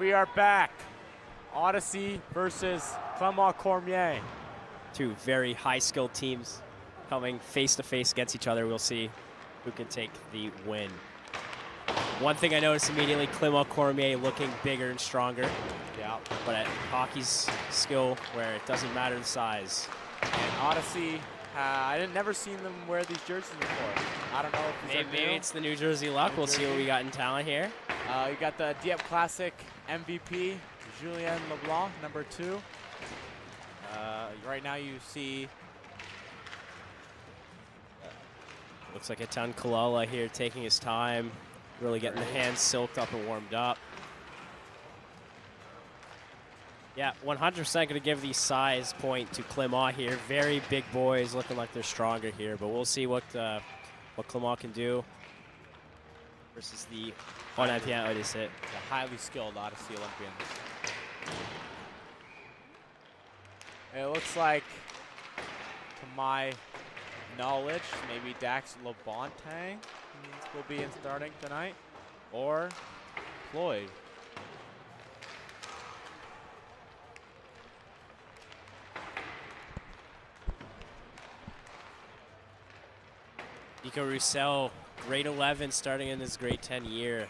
we are back. Odyssey versus Clement-Cormier. Two very high-skilled teams coming face-to-face against each other. We'll see who can take the win. One thing I noticed immediately, Clement-Cormier looking bigger and stronger. Yeah. But at hockey's skill, where it doesn't matter the size. And Odyssey, I never seen them wear these jerseys before. I don't know if these Maybe it's the New Jersey luck. We'll see what we got in talent here. You got the Dieppe Classic MVP, Julien LeBlanc, number 2. Right now you see... Looks like Etan Kalala here taking his time, really getting the hands silked up and warmed up. Yeah, 100% going to give the size point to Clement here. Very big boys, looking like they're stronger here, but we'll see what Clement can do versus the Olympien Odyssey. The highly skilled Odyssey Olympians. It looks like, to my knowledge, maybe Dax Labontagne will be in starting tonight, or Floyd. Nico Roussel, grade 11, starting in his grade 10 year.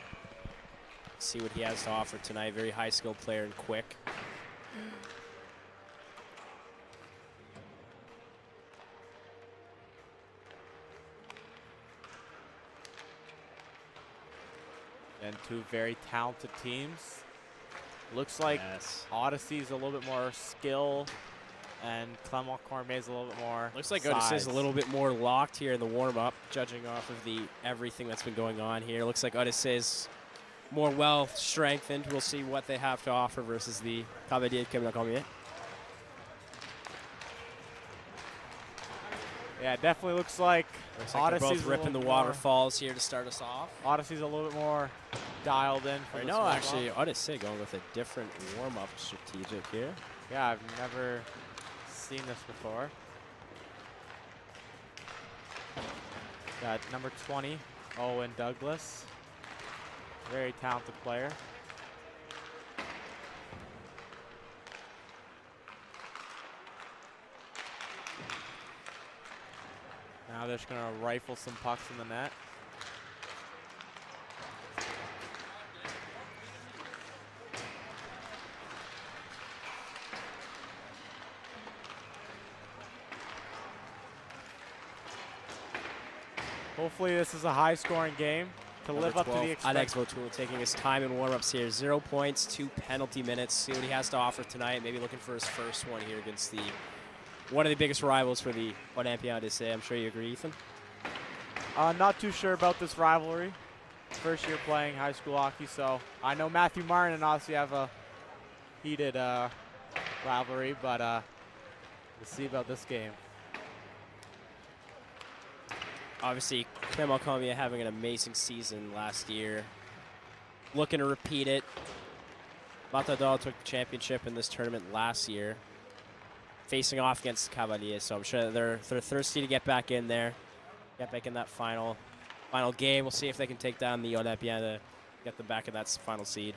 See what he has to offer tonight. Very high skilled player and quick. And two very talented teams. Looks like Odyssey's a little bit more skill, and Clement-Cormier's a little bit more Looks like size. Odyssey's a little bit more locked here in the warm-up, judging off of everything that's been going on here. Looks like Odyssey's more well-strengthened. We'll see what they have to offer versus the Cavalier de Clement-Cormier. Yeah, it definitely looks like Odyssey's both ripping the waterfalls here to start us off. Odyssey's a little bit more dialed in. For no, actually, Odyssey going with a different warm-up strategic here. Yeah, I've never seen this before. Got number 20, Owen Douglas. Very talented player. Now they're just going to rifle some pucks in the net. Hopefully this is a high-scoring game to live up to the expectations. Alex Vautoul taking his time in warm-ups here. 0 points, 2 penalty minutes. See what he has to offer tonight. Maybe looking for his first one here against one of the biggest rivals for the Olympien Odyssey. I'm sure you agree, Ethan. Not too sure about this rivalry. First year playing high school hockey, so I know Matthew Martin and Odyssey have a heated rivalry, but we'll see about this game. Obviously, Clement-Cormier having an amazing season last year. Looking to repeat it. Matador took the championship in this tournament last year, facing off against Cavalier, so I'm sure they're thirsty to get back in there, get back in that final game. We'll see if they can take down the Olympien to get them back in that final seed.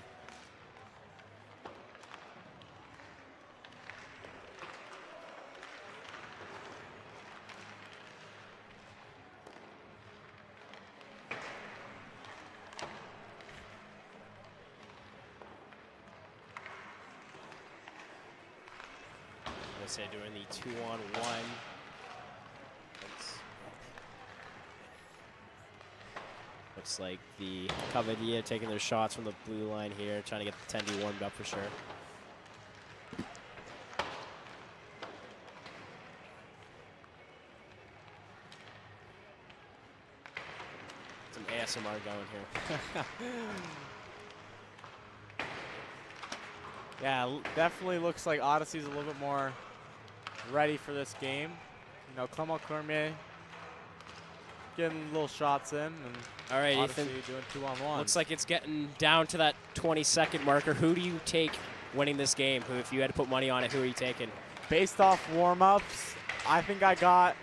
Say doing the 2-on-1. Looks like the Cavalier taking their shots from the blue line here, trying to get the 10D warmed up for sure. Some ASMR going here. Yeah, definitely looks like Odyssey's a little bit more ready for this game. You know, Clement-Cormier getting little shots in, and all right, Odyssey Ethan, doing 2-on-1. Looks like it's getting down to that 20-second marker. Who do you take winning this game? Who, if you had to put money on it, who are you taking? Based off warm-ups, I think I got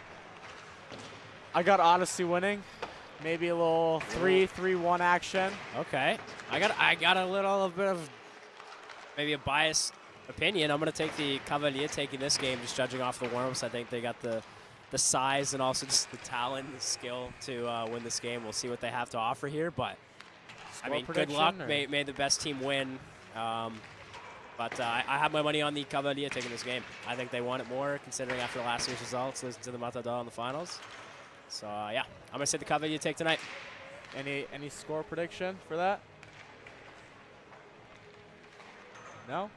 Odyssey winning. Maybe a little 3-3-1 action. Okay. I got a little bit of maybe a biased opinion, I'm going to take the Cavalier taking this game, just judging off the warm-ups. I think they got the size and also just the talent and the skill to win this game. We'll see what they have to offer here, but I mean, good luck. May the best team win. But I have my money on the Cavalier taking this game. I think they want it more, considering after last year's results, losing to the Matador in the finals. So, yeah, I'm going to say the Cavalier take tonight. Any score prediction for that? No?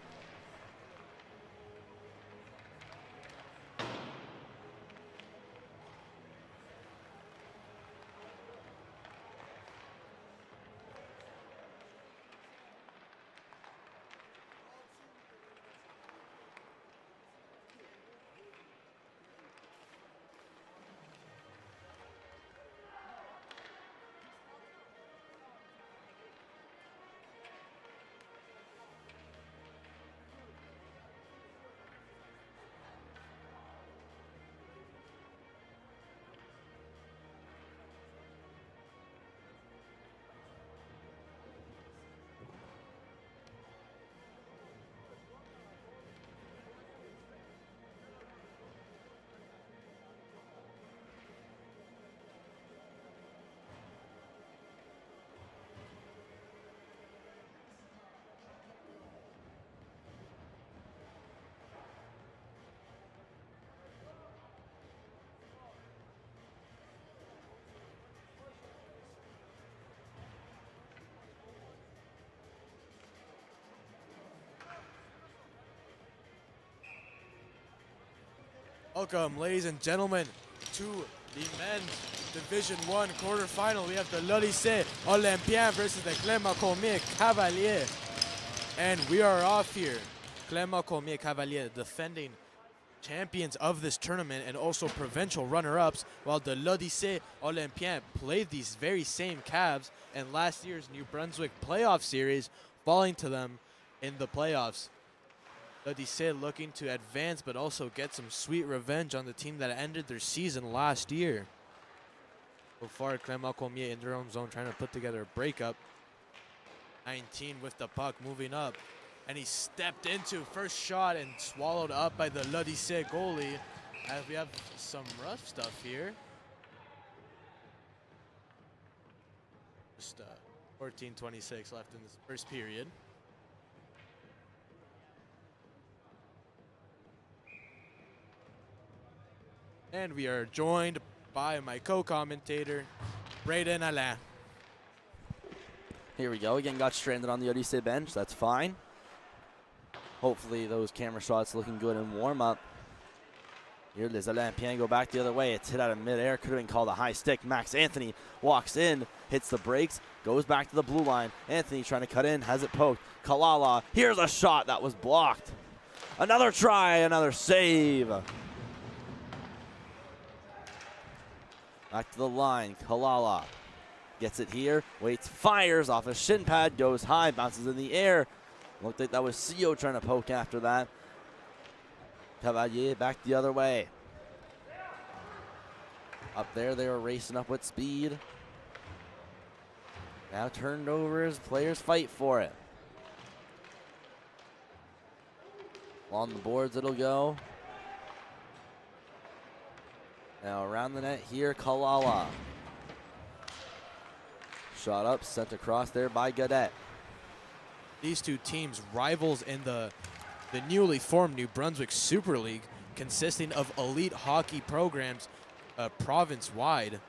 Welcome, ladies and gentlemen, to the men's Division 1 quarterfinal. We have the Lycée Olympien versus the Clement-Cormier Cavalier. And we are off here. Clement-Cormier Cavalier, defending champions of this tournament and also provincial runner-ups, while the Lycée Olympien played these very same Cavs in last year's New Brunswick playoff series, falling to them in the playoffs. Lycée looking to advance but also get some sweet revenge on the team that ended their season last year. So far, Clement-Cormier in their own zone trying to put together a breakup. 19 with the puck moving up. And he stepped into first shot and swallowed up by the Lycée goalie. As we have some rough stuff here. Just 14:26 left in this first period. And we are joined by my co-commentator, Brayden Alain. Here we go. Again, got stranded on the Odyssey bench. That's fine. Hopefully those camera shots looking good in warm-up. Here Les Olympiens go back the other way. It's hit out of midair. Could have been called a high stick. Max Anthony walks in, hits the brakes, goes back to the blue line. Anthony trying to cut in, has it poked. Kalala, here's a shot that was blocked. Another try, another save. Back to the line, Kalala gets it here, waits, fires off a shin pad, goes high, bounces in the air. Looked like that was Sio trying to poke after that. Cavalier back the other way. Up there, they were racing up with speed. Now turned over as players fight for it. Along the boards it'll go. Now around the net here, Kalala. Shot up, sent across there by Gadet. These two teams, rivals in the newly formed New Brunswick Super League, consisting of elite hockey programs province-wide.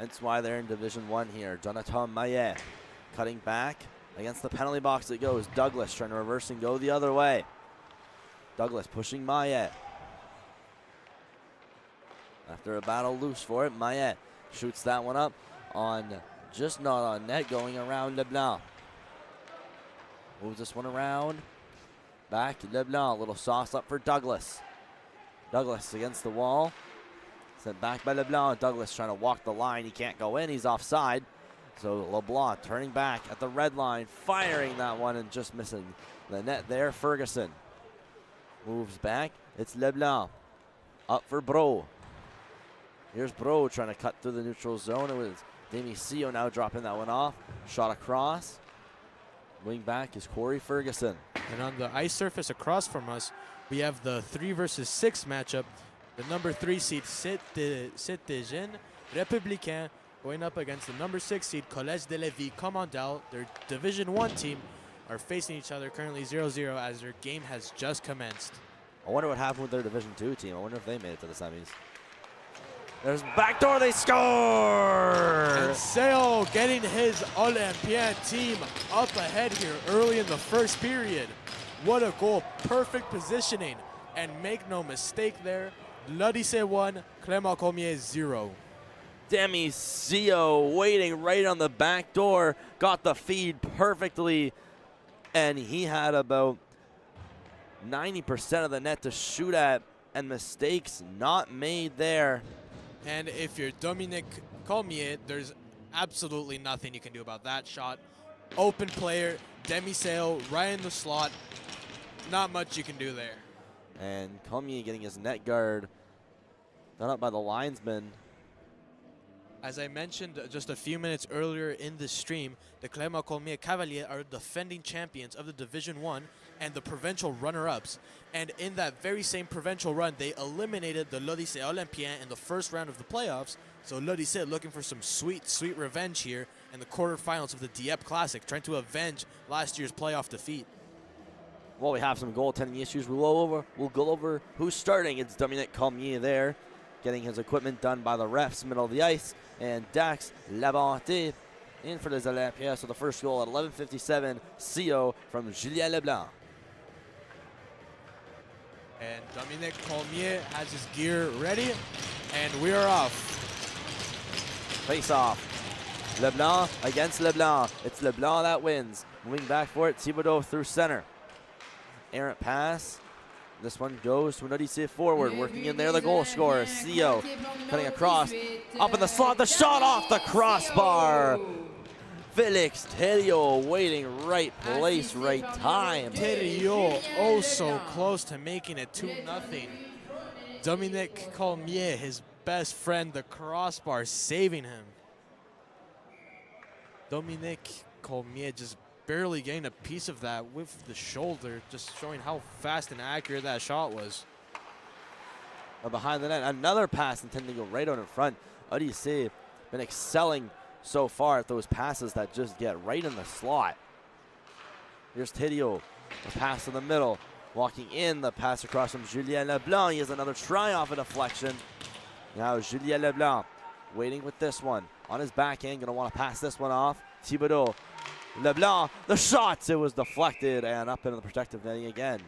That's why they're in Division 1 here. Jonathan Maillet cutting back. Against the penalty box it goes. Douglas trying to reverse and go the other way. Douglas pushing Maillet. After a battle loose for it, Maillet shoots that one up on, just not on net, going around Leblanc. Moves this one around. Back to Leblanc, a little sauce up for Douglas. Douglas against the wall. Sent back by Leblanc. Douglas trying to walk the line. He can't go in, he's offside. So LeBlanc turning back at the red line, firing that one and just missing the net there. Ferguson moves back. It's Leblanc. Up for Bro. Here's Bro trying to cut through the neutral zone. It was Demi Sio now dropping that one off. Shot across. Wing back is Corey Ferguson. And on the ice surface across from us, we have the 3 versus 6 matchup. The number 3 seed Clement-Cormier Républicain going up against the number 6 seed Collège de Lévis Commandal. Their Division 1 team are facing each other currently 0-0 as their game has just commenced. I wonder what happened with their Division 2 team. I wonder if they made it to the semis. There's backdoor, they score! And Seo getting his Olympien team up ahead here early in the first period. What a goal, perfect positioning. And make no mistake there, L'Odyssée 1, Clement-Cormier 0. Demi Seo waiting right on the back door, got the feed perfectly, and he had about 90% of the net to shoot at, and mistakes not made there. And if you're Dominique Cormier, there's absolutely nothing you can do about that shot. Open player, Demi Seo right in the slot. Not much you can do there. And Cormier getting his net guard done up by the linesman. As I mentioned just a few minutes earlier in the stream, the Clement-Cormier Cavaliers are defending champions of the Division 1 and the provincial runner-ups. And in that very same provincial run, they eliminated the L'Odyssée Olympien in the first round of the playoffs. So L'Odyssée looking for some sweet, sweet revenge here in the quarterfinals of the Dieppe Classic, trying to avenge last year's playoff defeat. Well, we have some goaltending issues. We'll go over who's starting. It's Dominique Cormier there, getting his equipment done by the refs, middle of the ice. And Dax Labonté in for les Olympiens. So the first goal at 11:57, CO from Julien Leblanc. And Dominique Cormier has his gear ready, and we are off. Face off. Leblanc against Leblanc. It's Leblanc that wins. Moving back for it, Thibodeau through center. Errant pass. This one goes to an Odyssey forward, working in there, the goal scorer, CO, cutting across, up in the slot, the shot off the crossbar. Felix Thériault waiting, right place, right time. Thériault oh so close to making it 2-0. Dominique Cormier, his best friend, the crossbar, saving him. Dominique Cormier just barely getting a piece of that with the shoulder, just showing how fast and accurate that shot was. Behind the net, another pass intended to go right out in front. Odyssey been excelling so far at those passes that just get right in the slot. Here's Thériault, the pass in the middle. Walking in, the pass across from Julien Leblanc. He has another try off a deflection. Now Julien Leblanc waiting with this one. On his backhand, gonna want to pass this one off. Thibodeau. Leblanc, the shots, it was deflected and up into the protective netting again.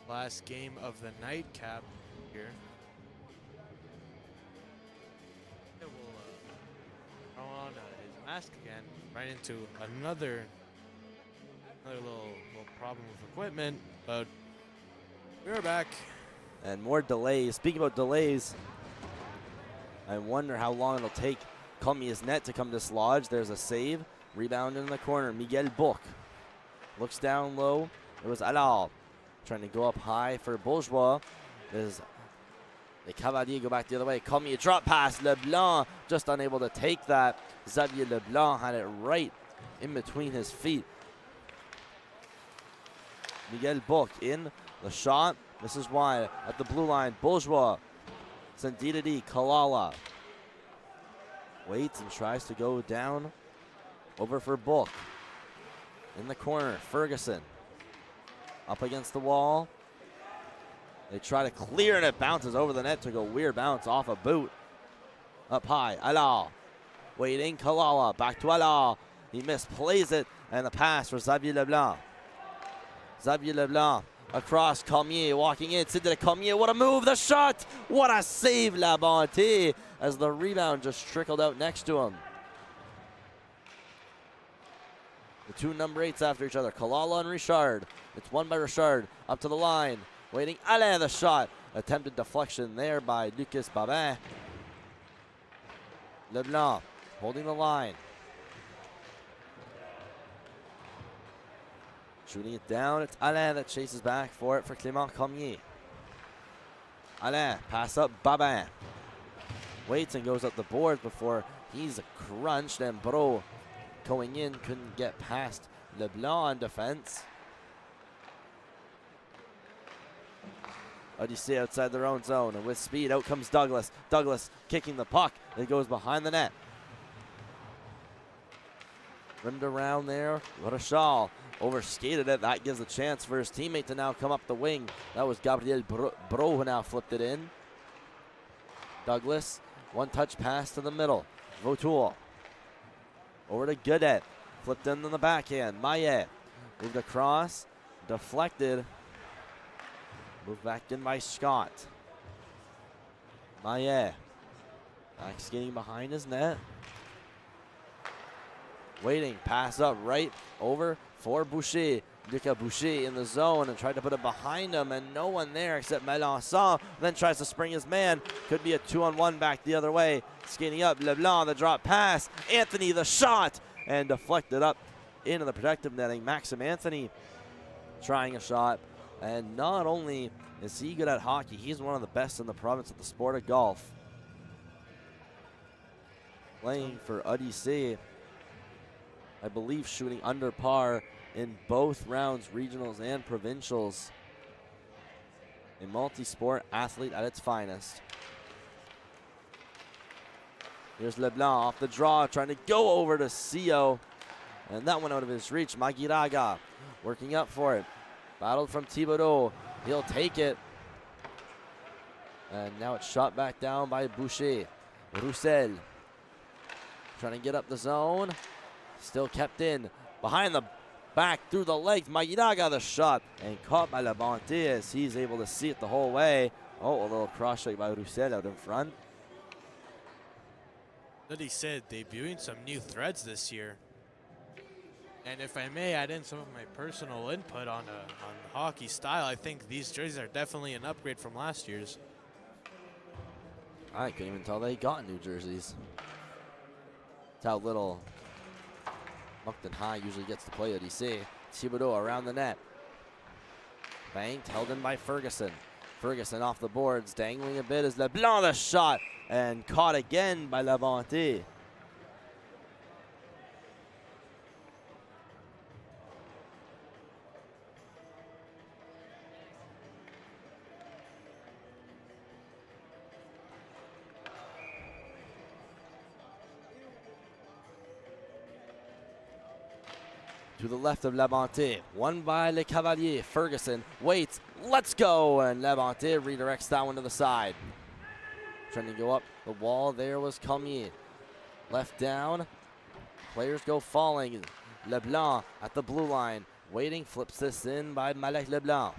Last game of the nightcap here. Will throw on his mask again, right into another little problem with equipment, but we're back. And more delays. Speaking about delays, I wonder how long it'll take Cormier's net to come dislodge. There's a save. Rebound in the corner. Miguel Bourque looks down low. It was Allard trying to go up high for Bourgeois. As the Cavaliers go back the other way. Cormier drop pass. Leblanc just unable to take that. Xavier Leblanc had it right in between his feet. Miguel Bourque in the shot. This is wide at the blue line. Bourgeois. Sandididi Kalala waits and tries to go down over for Bourque. In the corner, Ferguson up against the wall. They try to clear and it bounces over the net. Took a weird bounce off a boot. Up high, Allard waiting, Kalala back to Allard. He misplays it and the pass for Xavier Leblanc. Xavier Leblanc Across, Cormier walking in. Cedric Cormier, what a move, the shot! What a save, La Bonté, as the rebound just trickled out next to him. The two number 8s after each other, Kalala and Richard. It's won by Richard, up to the line. Waiting, Alain, the shot. Attempted deflection there by Lucas Babin. Leblanc holding the line. Shooting it down, it's Alain that chases back for it for Clement-Cormier. Alain, pass up, Babin. Waits and goes up the board before he's crunched, and Bro going in, couldn't get past Leblanc on defense. Odyssey outside their own zone, and with speed, out comes Douglas. Douglas kicking the puck, it goes behind the net. Rimmed around there, Rochal overskated it. That gives a chance for his teammate to now come up the wing. That was Gabriel Bro who now flipped it in. Douglas, one touch pass to the middle. Vautour over to Godet, flipped in on the backhand. Maillet moved across, deflected, moved back in by Scott. Maillet back skating behind his net. Waiting, pass up right over for Boucher. Lucas Boucher in the zone and tried to put it behind him, and no one there except Melançon. Then tries to spring his man. Could be a 2-on-1 back the other way. Skating up, Leblanc, the drop pass. Anthony, the shot, and deflected up into the protective netting. Maxim Anthony trying a shot, and not only is he good at hockey, he's one of the best in the province at the sport of golf. Playing for Odyssey, I believe shooting under par in both rounds, regionals and provincials. A multi-sport athlete at its finest. Here's Leblanc off the draw, trying to go over to Sio. And that one out of his reach. Magiraga working up for it. Battled from Thibodeau. He'll take it. And now it's shot back down by Boucher. Roussel trying to get up the zone. Still kept in. Behind the back through the legs. Magiraga the shot. And caught by La Bonté as he's able to see it the whole way. Oh, a little cross shake by Roussel out in front. He said debuting some new threads this year. And if I may add in some of my personal input on hockey style, I think these jerseys are definitely an upgrade from last year's. I couldn't even tell they got new jerseys. That's how little Moncton High usually gets to play at EC. Thibodeau around the net. Banked, held in by Ferguson. Ferguson off the boards, dangling a bit as Leblanc the shot, and caught again by La Bonté. To the left of La Bonté, won by Le Cavalier. Ferguson waits, let's go, and La Bonté redirects that one to the side. Trying to go up the wall, there was Cormier. Left down, players go falling. Leblanc at the blue line, waiting, flips this in by Malek Leblanc.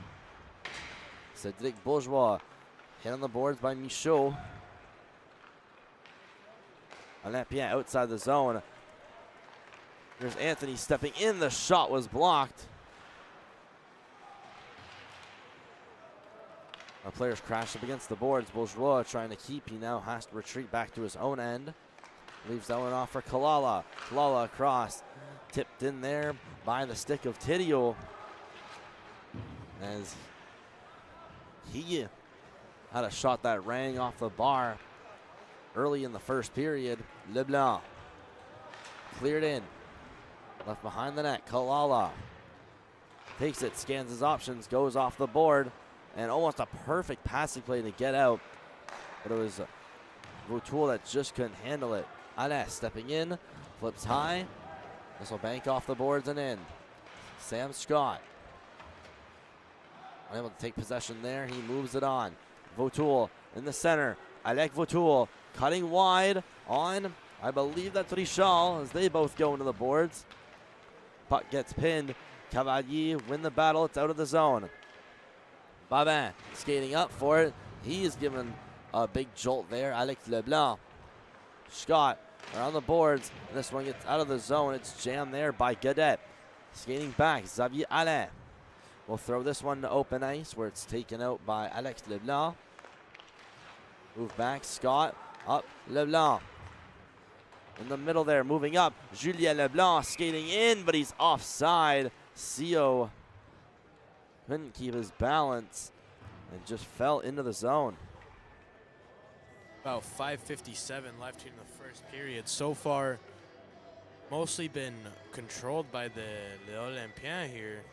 Cedric Bourgeois, hit on the boards by Michaud. Olympien outside the zone. Here's Anthony stepping in, the shot was blocked. Our players crashed up against the boards. Bourgeois trying to keep, he now has to retreat back to his own end. Leaves that one off for Kalala. Kalala across, tipped in there by the stick of Tidio. As he had a shot that rang off the bar early in the first period. Leblanc cleared in. Left behind the net, Kalala takes it, scans his options, goes off the board, and almost a perfect passing play to get out. But it was Vautour that just couldn't handle it. Alès stepping in, flips high. This will bank off the boards and in. Sam Scott unable to take possession there. He moves it on. Vautour in the center. Alec Vautour cutting wide on, I believe that's Richard, as they both go into the boards. Puck gets pinned. Cavalier win the battle. It's out of the zone. Babin skating up for it. He is given a big jolt there. Alex Leblanc. Scott around the boards. This one gets out of the zone. It's jammed there by Gadet. Skating back, Xavier Alain will throw this one to open ice where it's taken out by Alex Leblanc. Move back, Scott, up, Leblanc. In the middle there, moving up, Julien Leblanc skating in, but he's offside. Sio couldn't keep his balance and just fell into the zone. About 5:57 left here in the first period. So far, mostly been controlled by the Olympiens here,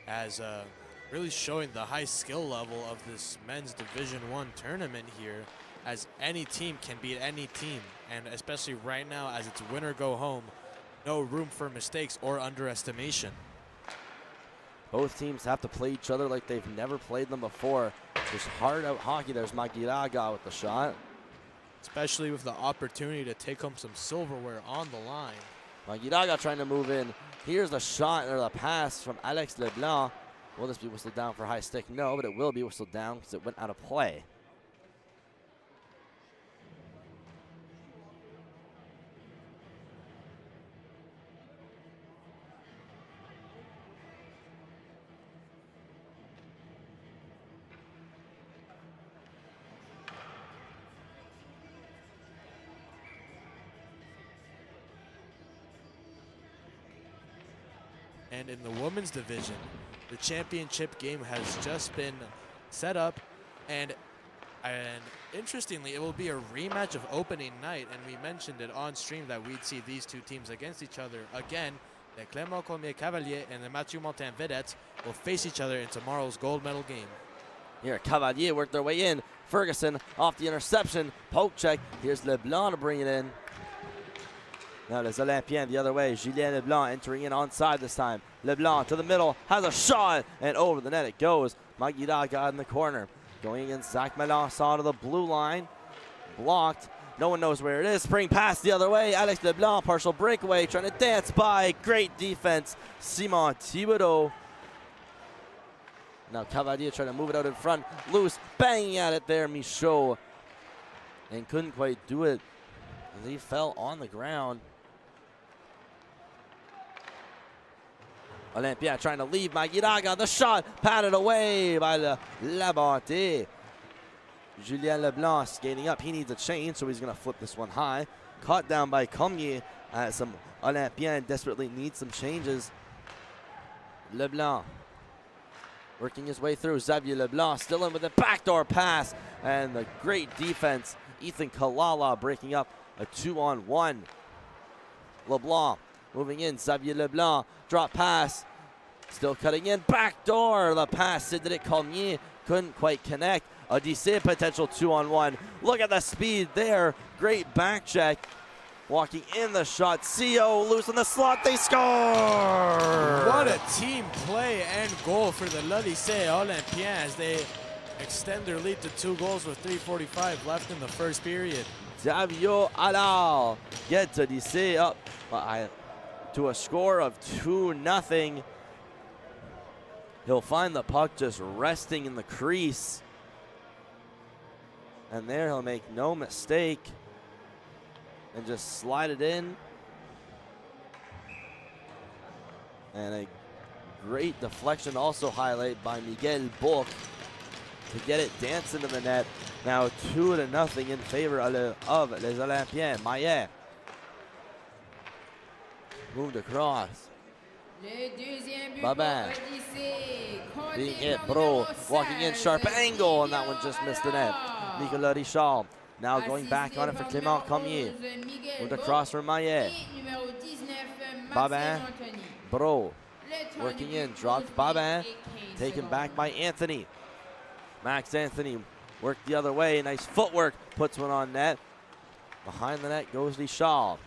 as really showing the high skill level of this men's Division I tournament here, as any team can beat any team, and especially right now as it's win or go home, no room for mistakes or underestimation. Both teams have to play each other like they've never played them before. Just hard out hockey. There's Magiraga with the shot. Especially with the opportunity to take home some silverware on the line. Magiraga trying to move in. Here's the shot or the pass from Alex Leblanc. Will this be whistled down for high stick? No, but it will be whistled down because it went out of play. And in the women's division, the championship game has just been set up, and interestingly, it will be a rematch of opening night, and we mentioned it on stream that we'd see these two teams against each other again. The Clement-Cormier Cavalier and the Mathieu Montagne Vedettes will face each other in tomorrow's gold medal game. Here, Cavalier worked their way in. Ferguson off the interception. Poke check. Here's Leblanc to bring it in. Now les Olympiens the other way. Julien Leblanc entering in onside this time. Leblanc to the middle, has a shot, and over the net it goes. Magiraga in the corner. Going against Zach Melanson to the blue line. Blocked. No one knows where it is. Spring pass the other way. Alex Leblanc, partial breakaway, trying to dance by. Great defense. Simon Thibodeau. Now Cavalier trying to move it out in front. Loose, banging at it there, Michaud. And couldn't quite do it. He fell on the ground. Olympia trying to leave. Magiraga, the shot, patted away by Labonte. Julien Leblanc skating up. He needs a change, so he's going to flip this one high. Caught down by Cormier. Some Olympien desperately needs some changes. Leblanc working his way through. Xavier Leblanc still in with a backdoor pass. And the great defense. Ethan Kalala breaking up a 2-on-1. Leblanc moving in. Xavier Leblanc. Drop pass. Still cutting in. Backdoor. The pass. Cedric Cormier couldn't quite connect. Odyssey potential 2-on-1. Look at the speed there. Great back check. Walking in the shot. CO loose in the slot. They score! What a team play and goal for the L'Odyssée Olympiens as they extend their lead to 2 goals with 3:45 left in the first period. Davio Alal gets Odyssey up to a score of 2-0. He'll find the puck just resting in the crease. And there he'll make no mistake and just slide it in. And a great deflection also highlighted by Miguel Boc to get it dancing to the net. Now 2-0 in favor of Les Olympiens. Maillet moved across. Babin being hit. Bro walking in, sharp angle, and that one just missed the net. Nicolas Richard now going back on it for Clement-Cormier. Moved across for Maillet. Babin. Bro working in, dropped Babin. Taken back by Anthony. Max Anthony worked the other way. Nice footwork. Puts one on net. Behind the net goes Richard.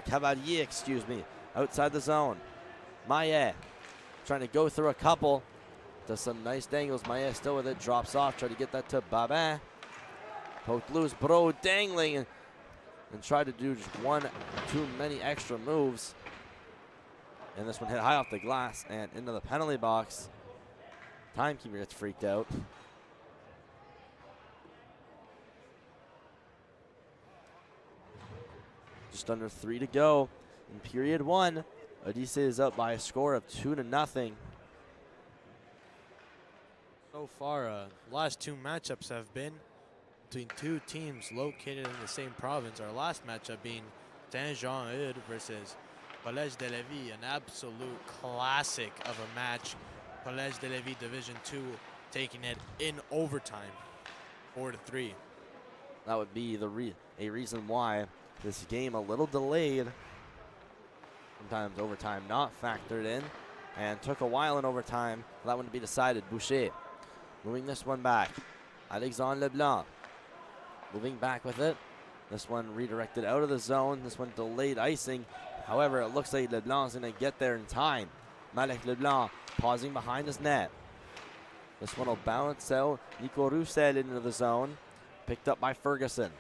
Cavalier, excuse me. Outside the zone. Maillet trying to go through a couple. Does some nice dangles. Maillet still with it. Drops off. Try to get that to Babin. Poked loose. Bro dangling and tried to do just one too many extra moves. And this one hit high off the glass and into the penalty box. Timekeeper gets freaked out. Just under 3 to go in period 1. Odyssey is up by a score of 2-0. So far, last 2 matchups have been between 2 teams located in the same province. Our last matchup being Saint-Jean-Eudes versus Collège de Lévis, an absolute classic of a match. Collège de Lévis Division 2 taking it in overtime, 4-3. That would be a reason why this game a little delayed. Sometimes overtime not factored in, and took a while in overtime for that one to be decided. Boucher moving this one back. Alexandre Leblanc moving back with it. This one redirected out of the zone. This one delayed icing. However, it looks like Leblanc's going to get there in time. Malek Leblanc pausing behind his net. This one will bounce out. Nico Roussel into the zone. Picked up by Ferguson.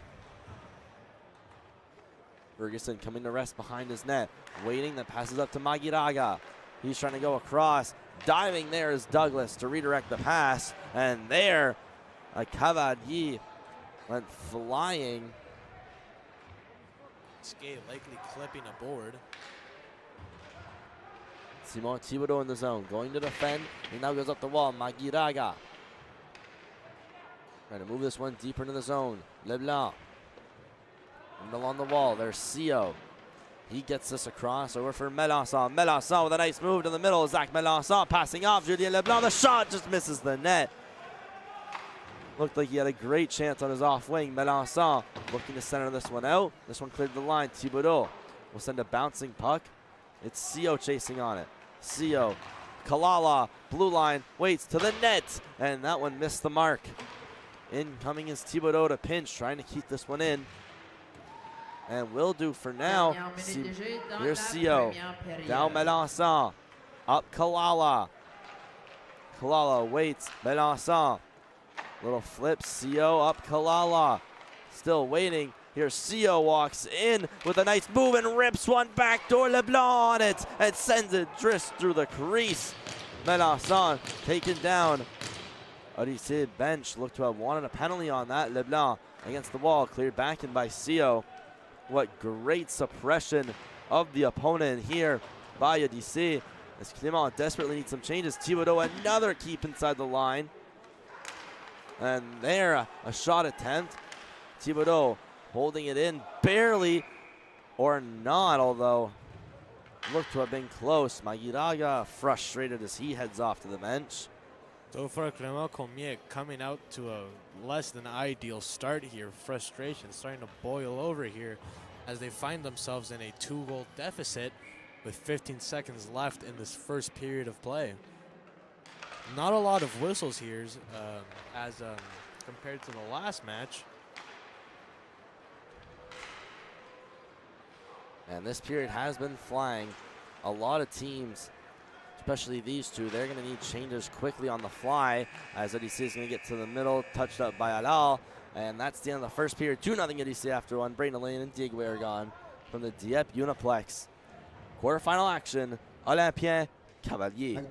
Ferguson coming to rest behind his net. Waiting, then passes up to Magiraga. He's trying to go across. Diving there is Douglas to redirect the pass. And there, a Cavalier went flying. Skate likely clipping a board. Simon Thibodeau in the zone, going to defend. He now goes up the wall. Magiraga trying to move this one deeper into the zone. Leblanc and along the wall. There's Sio. He gets this across over for Melançon. Melançon with a nice move to the middle. Zach Melançon passing off Julien Leblanc. The shot just misses the net. Looked like he had a great chance on his off wing. Melançon looking to center this one out. This one cleared the line. Thibodeau will send a bouncing puck. It's Sio chasing on it. Sio, Kalala, blue line, waits to the net. And that one missed the mark. Incoming is Thibodeau to pinch, trying to keep this one in. And will do for now. Here's Sio. Down Melançon. Up Kalala. Kalala waits. Melançon. Little flip. Sio up Kalala. Still waiting. Here's Sio walks in with a nice move and rips one backdoor. Leblanc on it and sends it drifts through the crease. Melançon taken down. Odyssey bench looked to have wanted a penalty on that. Leblanc against the wall, cleared back in by Sio. What great suppression of the opponent here by Odyssey, as Clement desperately needs some changes. Thibodeau, another keep inside the line. And there, a shot attempt. Thibodeau holding it in barely or not, although looked to have been close. Magiraga frustrated as he heads off to the bench. So far, Clement-Cormier coming out to a less than ideal start here. Frustration starting to boil over here as they find themselves in a 2-goal deficit with 15 seconds left in this first period of play. Not a lot of whistles here as compared to the last match. And this period has been flying. A lot of teams, especially these two, they're going to need changes quickly on the fly, as Odyssey is going to get to the middle, touched up by Alal. And that's the end of the first period. 2-0 Odyssey after one. Brayden Lane and Diego are gone from the Dieppe Uniplex. Quarterfinal action, Olympien Cavalier.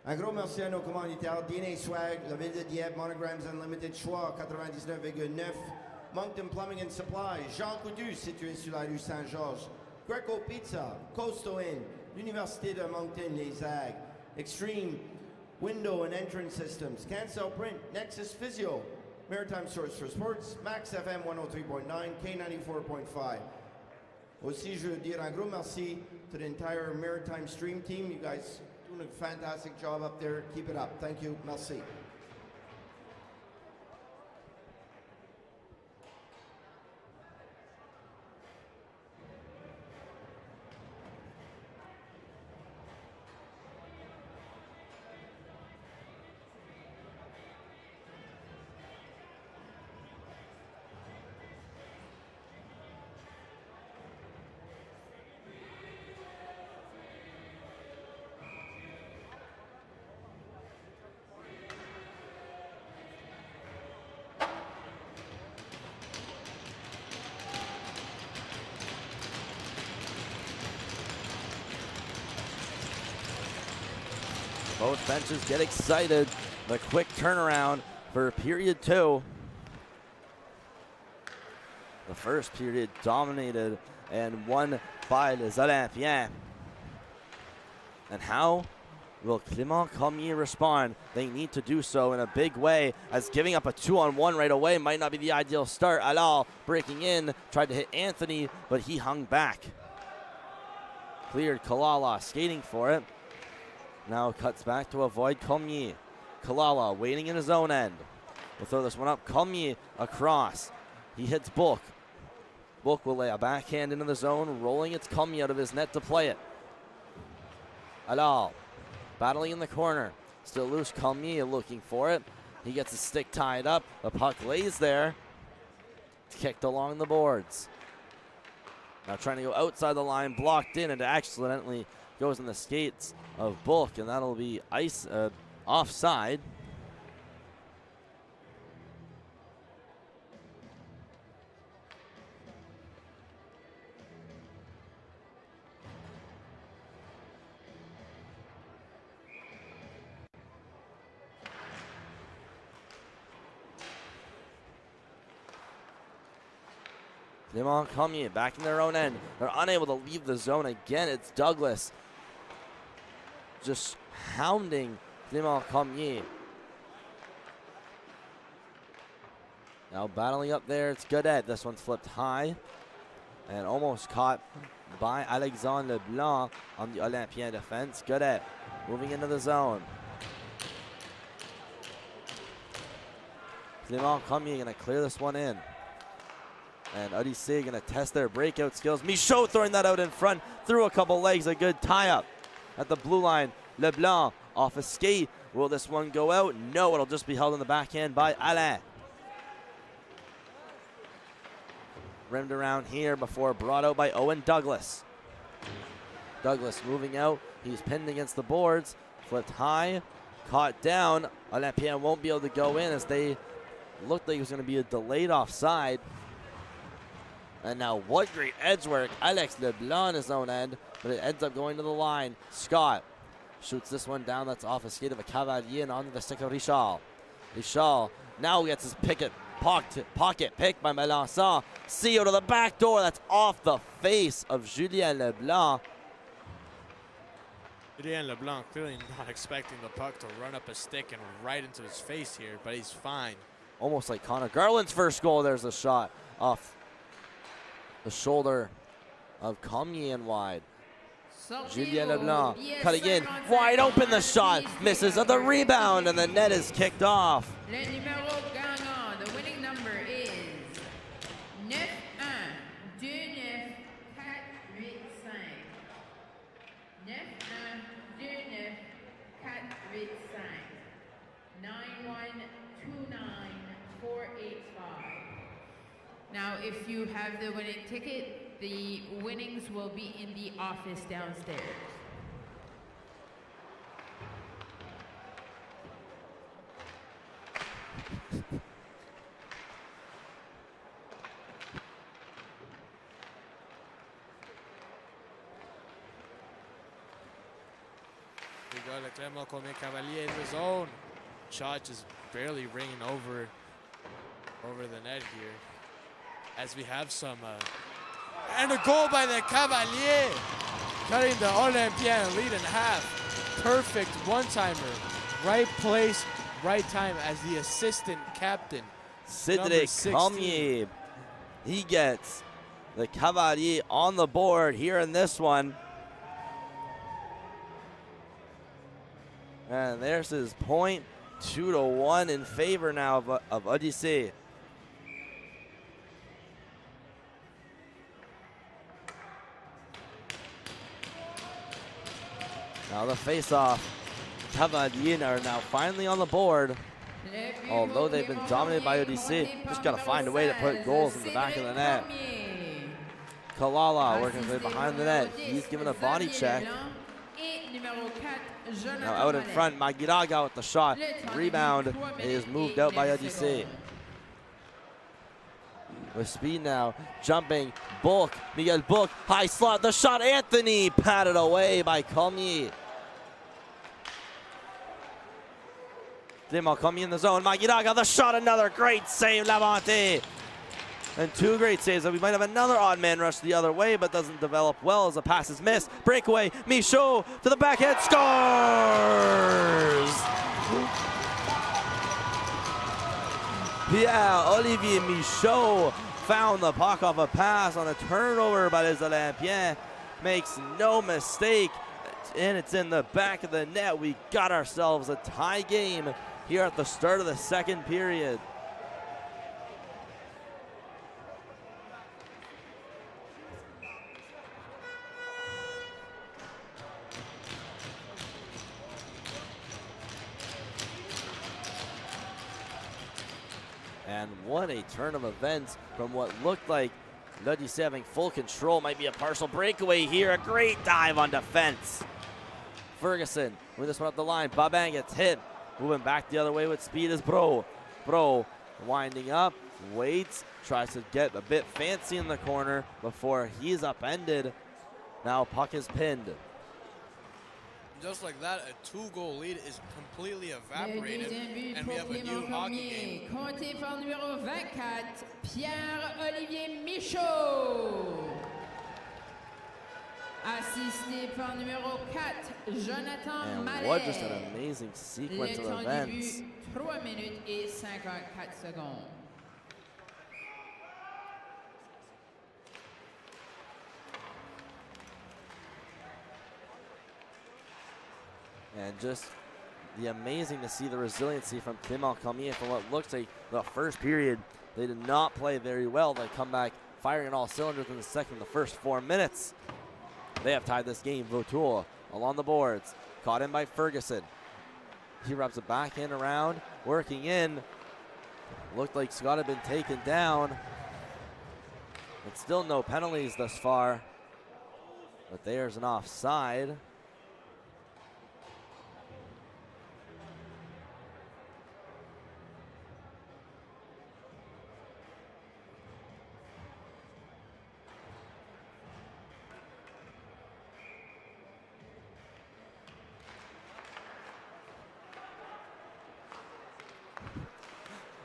Un gros merci à nos commanditaires, DNA Swag, la ville de Dieppe, Monograms Unlimited, Choix 99,9, Moncton Plumbing and Supply, Jean Coutu, situé sur la rue Saint-Georges, Greco Pizza, Coastal Inn, l'Université de Moncton, les ZAG, Extreme Window and Entrance Systems, Cancel Print, Nexus Physio, Maritime Source for Sports, Max FM 103.9, K94.5. Aussi, je veux dire un gros merci to the entire Maritime Stream team. You guys doing a fantastic job up there. Keep it up. Thank you. Merci. Both benches get excited. The quick turnaround for period 2. The first period dominated and won by les Olympiens. And how will Clement-Cormier respond? They need to do so in a big way, as giving up a 2-on-1 right away might not be the ideal start. Alal breaking in, tried to hit Anthony, but he hung back. Cleared Kalala, skating for it. Now cuts back to avoid Cormier. Kalala waiting in his own end. Will throw this one up. Cormier across. He hits Book. Book will lay a backhand into the zone, rolling its Cormier out of his net to play it. Alal battling in the corner. Still loose. Cormier looking for it. He gets his stick tied up. The puck lays there. It's kicked along the boards. Now trying to go outside the line, blocked in, and accidentally goes in the skates of Book, and that'll be offside. Clement-Cormier back in their own end. They're unable to leave the zone again. It's Douglas just hounding Clement-Cormier. Now battling up there, it's Godet. This one's flipped high and almost caught by Alexandre Leblanc on the Olympien defense. Godet moving into the zone. Clement-Cormier gonna clear this one in. And Odyssey gonna test their breakout skills. Michaud throwing that out in front, through a couple legs, a good tie-up at the blue line. Leblanc off a skate. Will this one go out? No, it'll just be held in the backhand by Alain. Rimmed around here before brought out by Owen Douglas. Douglas moving out. He's pinned against the boards. Flipped high, caught down. Olympien won't be able to go in, as they looked like it was going to be a delayed offside. And now what great edge work. Alex Leblanc on his own end, but it ends up going to the line. Scott shoots this one down. That's off a skate of a Cavalier and onto the stick of Richard. Richard now gets his pocket picked by Melançon. CO to the back door. That's off the face of Julien Leblanc. Julien Leblanc clearly not expecting the puck to run up a stick and right into his face here, but he's fine. Almost like Connor Garland's first goal. There's a shot off the shoulder of Cormier and wide. Julien Leblanc cutting in, wide open, the shot misses at the rebound, and the net is kicked off. Le numéro gagnant, the winning number is 9-1, 2-9, 4-8-5. 9-1, 2-9, 4-8-5. 9-1, 2-9, 4-8-5. Now, if you have the winning ticket, the winnings will be in the office downstairs. We got a Clement-Cormier Cavalier in the zone. Shot just barely ringing over the net here. As we have some, and a goal by the Cavalier, cutting the Olympien lead in half. Perfect one-timer, right place, right time as the assistant captain. Cedric Cormier, he gets the Cavalier on the board here in this one. And there's his point, 2-1 in favor now of Odyssey. Now the face-off. Cavalier are now finally on the board. Although they've been dominated by Odyssey, just got to find a way to put goals in the back of the net. Kalala working his way behind the net. He's given a body check. Now out in front, Magiraga with the shot. Rebound is moved out by Odyssey. With speed now, jumping, Book, Miguel Book, high slot, the shot, Anthony, patted away by Cormier. Clement-Cormier in the zone. Magiraga, the shot, another great save, Lavante. And 2 great saves. We might have another odd man rush the other way, but doesn't develop well as the pass is missed. Breakaway, Michaud to the backhand, scores! Pierre-Olivier Michaud found the puck off a pass on a turnover by les Olympiens. Makes no mistake, and it's in the back of the net. We got ourselves a tie game here at the start of the second period. And what a turn of events from what looked like L'Odyssée having full control. Might be a partial breakaway here. A great dive on defense. Ferguson with this one up the line. Babin gets hit. Moving back the other way with speed is Bro. Bro winding up, waits, tries to get a bit fancy in the corner before he's upended. Now puck is pinned. Just like that, a 2-goal lead is completely evaporated, and we have a new hockey game. Compté par numéro 24, Pierre-Olivier Michaud. Assisté par numéro 4, Jonathan And Mallet. what just an amazing sequence Le of temps du events. but, 3 minutes et 54 secondes. And just the amazing to see the resiliency from Clement-Cormier for what looks like the first period. They did not play very well. They come back firing on all cylinders in the second, the first 4 minutes. They have tied this game. Vautour along the boards, caught in by Ferguson. He rubs a backhand around, working in. Looked like Scott had been taken down. But still no penalties thus far. But there's an offside.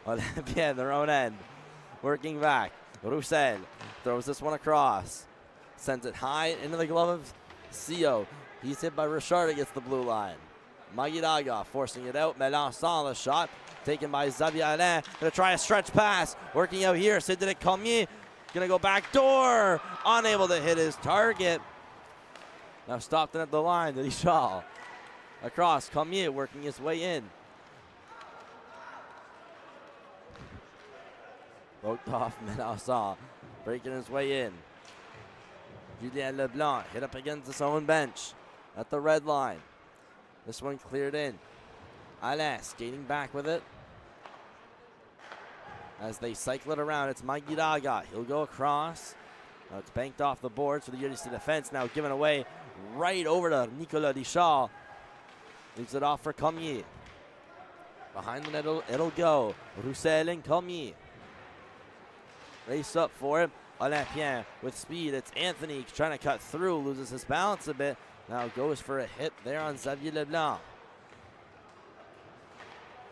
Olympia, their own end. Working back. Roussel throws this one across. Sends it high into the glove of Sio. He's hit by Richard against the blue line. Magiraga forcing it out. Melançon, the shot taken by Xavier Alain. Gonna try a stretch pass. Working out here. Cedric Cormier gonna go back door. Unable to hit his target. Now stopped in at the line. Richard. Across. Cormier working his way in. Poked off Melançon, breaking his way in. Julien Leblanc hit up against his own bench at the red line. This one cleared in. Alain skating back with it. As they cycle it around, it's Magiraga. He'll go across. Now it's banked off the boards for the Odyssée defense. Now given away right over to Nicolas Richard. Leaves it off for Cormier. Behind the net, it'll go. Roussel and Cormier. Race up for it. Olympien with speed. It's Anthony trying to cut through. Loses his balance a bit. Now goes for a hit there on Xavier Leblanc.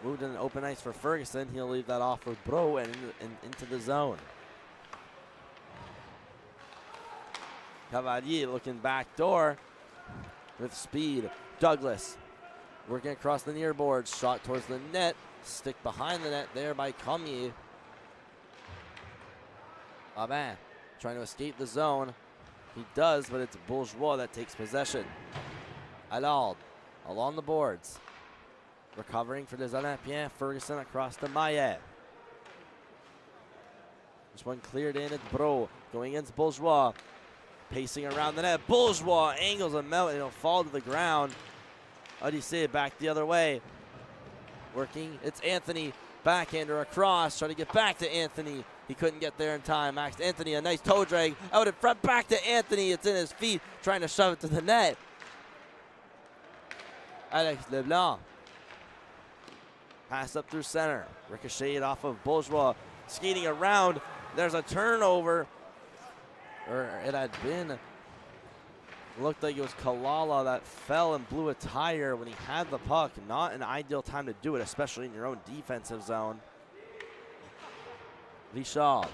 Moved in an open ice for Ferguson. He'll leave that off with Bro and into the zone. Cavalier looking back door with speed. Douglas working across the near board. Shot towards the net. Stick behind the net there by Cormier. Babin trying to escape the zone. He does, but it's Bourgeois that takes possession. Allard along the boards. Recovering for les Olympiens. Ferguson across to Maillet. This one cleared in. It's Bro going against Bourgeois. Pacing around the net. Bourgeois angles him out and he'll fall to the ground. Odyssée back the other way. Working. It's Anthony. Backhander across. Trying to get back to Anthony. He couldn't get there in time. Max Anthony, a nice toe drag out in front, back to Anthony. It's in his feet, trying to shove it to the net. Alex Leblanc. Pass up through center. Ricocheted off of Bourgeois. Skating around. There's a turnover. Or it had been Looked like it was Kalala that fell and blew a tire when he had the puck. Not an ideal time to do it, especially in your own defensive zone. Richard.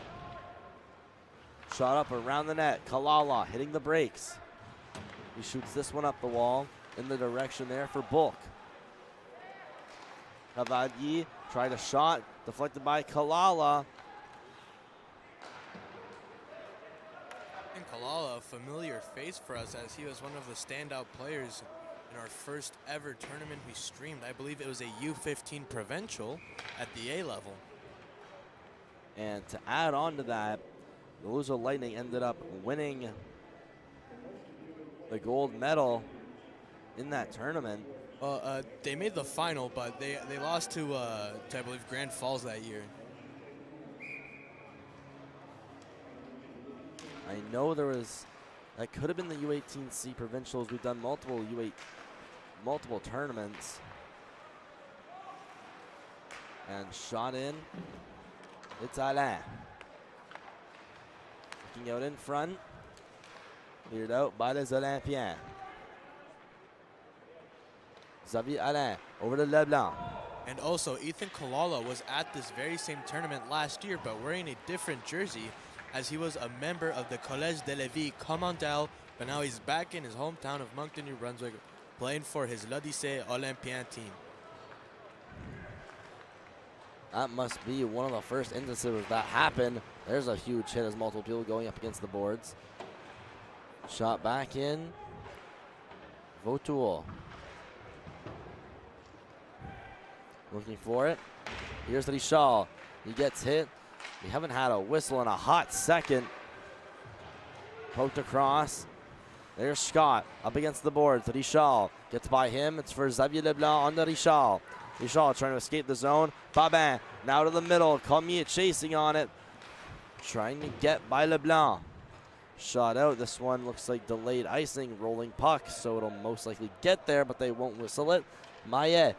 Shot up around the net. Kalala hitting the brakes. He shoots this one up the wall in the direction there for Bulk. Cavalier tried a shot, deflected by Kalala. And Kalala, a familiar face for us as he was one of the standout players in our first ever tournament we streamed. I believe it was a U15 provincial at the A level. And to add on to that, the Louisville Lightning ended up winning the gold medal in that tournament. They made the final, but they lost to I believe Grand Falls that year. I know there was, that could have been the U18C provincials. We've done multiple tournaments. And shot in, it's Alain. Looking out in front, cleared out by les Olympiens. Xavier Alain over to Leblanc. And also, Ethan Kalala was at this very same tournament last year, but wearing a different jersey, as he was a member of the Collège de Lévis Commandel, but now he's back in his hometown of Moncton, New Brunswick, playing for his l'Odyssée Olympien team. That must be one of the first instances that happened. There's a huge hit as multiple people going up against the boards. Shot back in. Vautour. Looking for it. Here's Richard. He gets hit. We haven't had a whistle in a hot second. Poked across. There's Scott up against the boards. Richard gets by him. It's for Xavier Leblanc on to Richard. Richard trying to escape the zone. Babin now to the middle. Cormier chasing on it. Trying to get by Leblanc. Shot out. This one looks like delayed icing. Rolling puck, so it'll most likely get there, but they won't whistle it. Maillet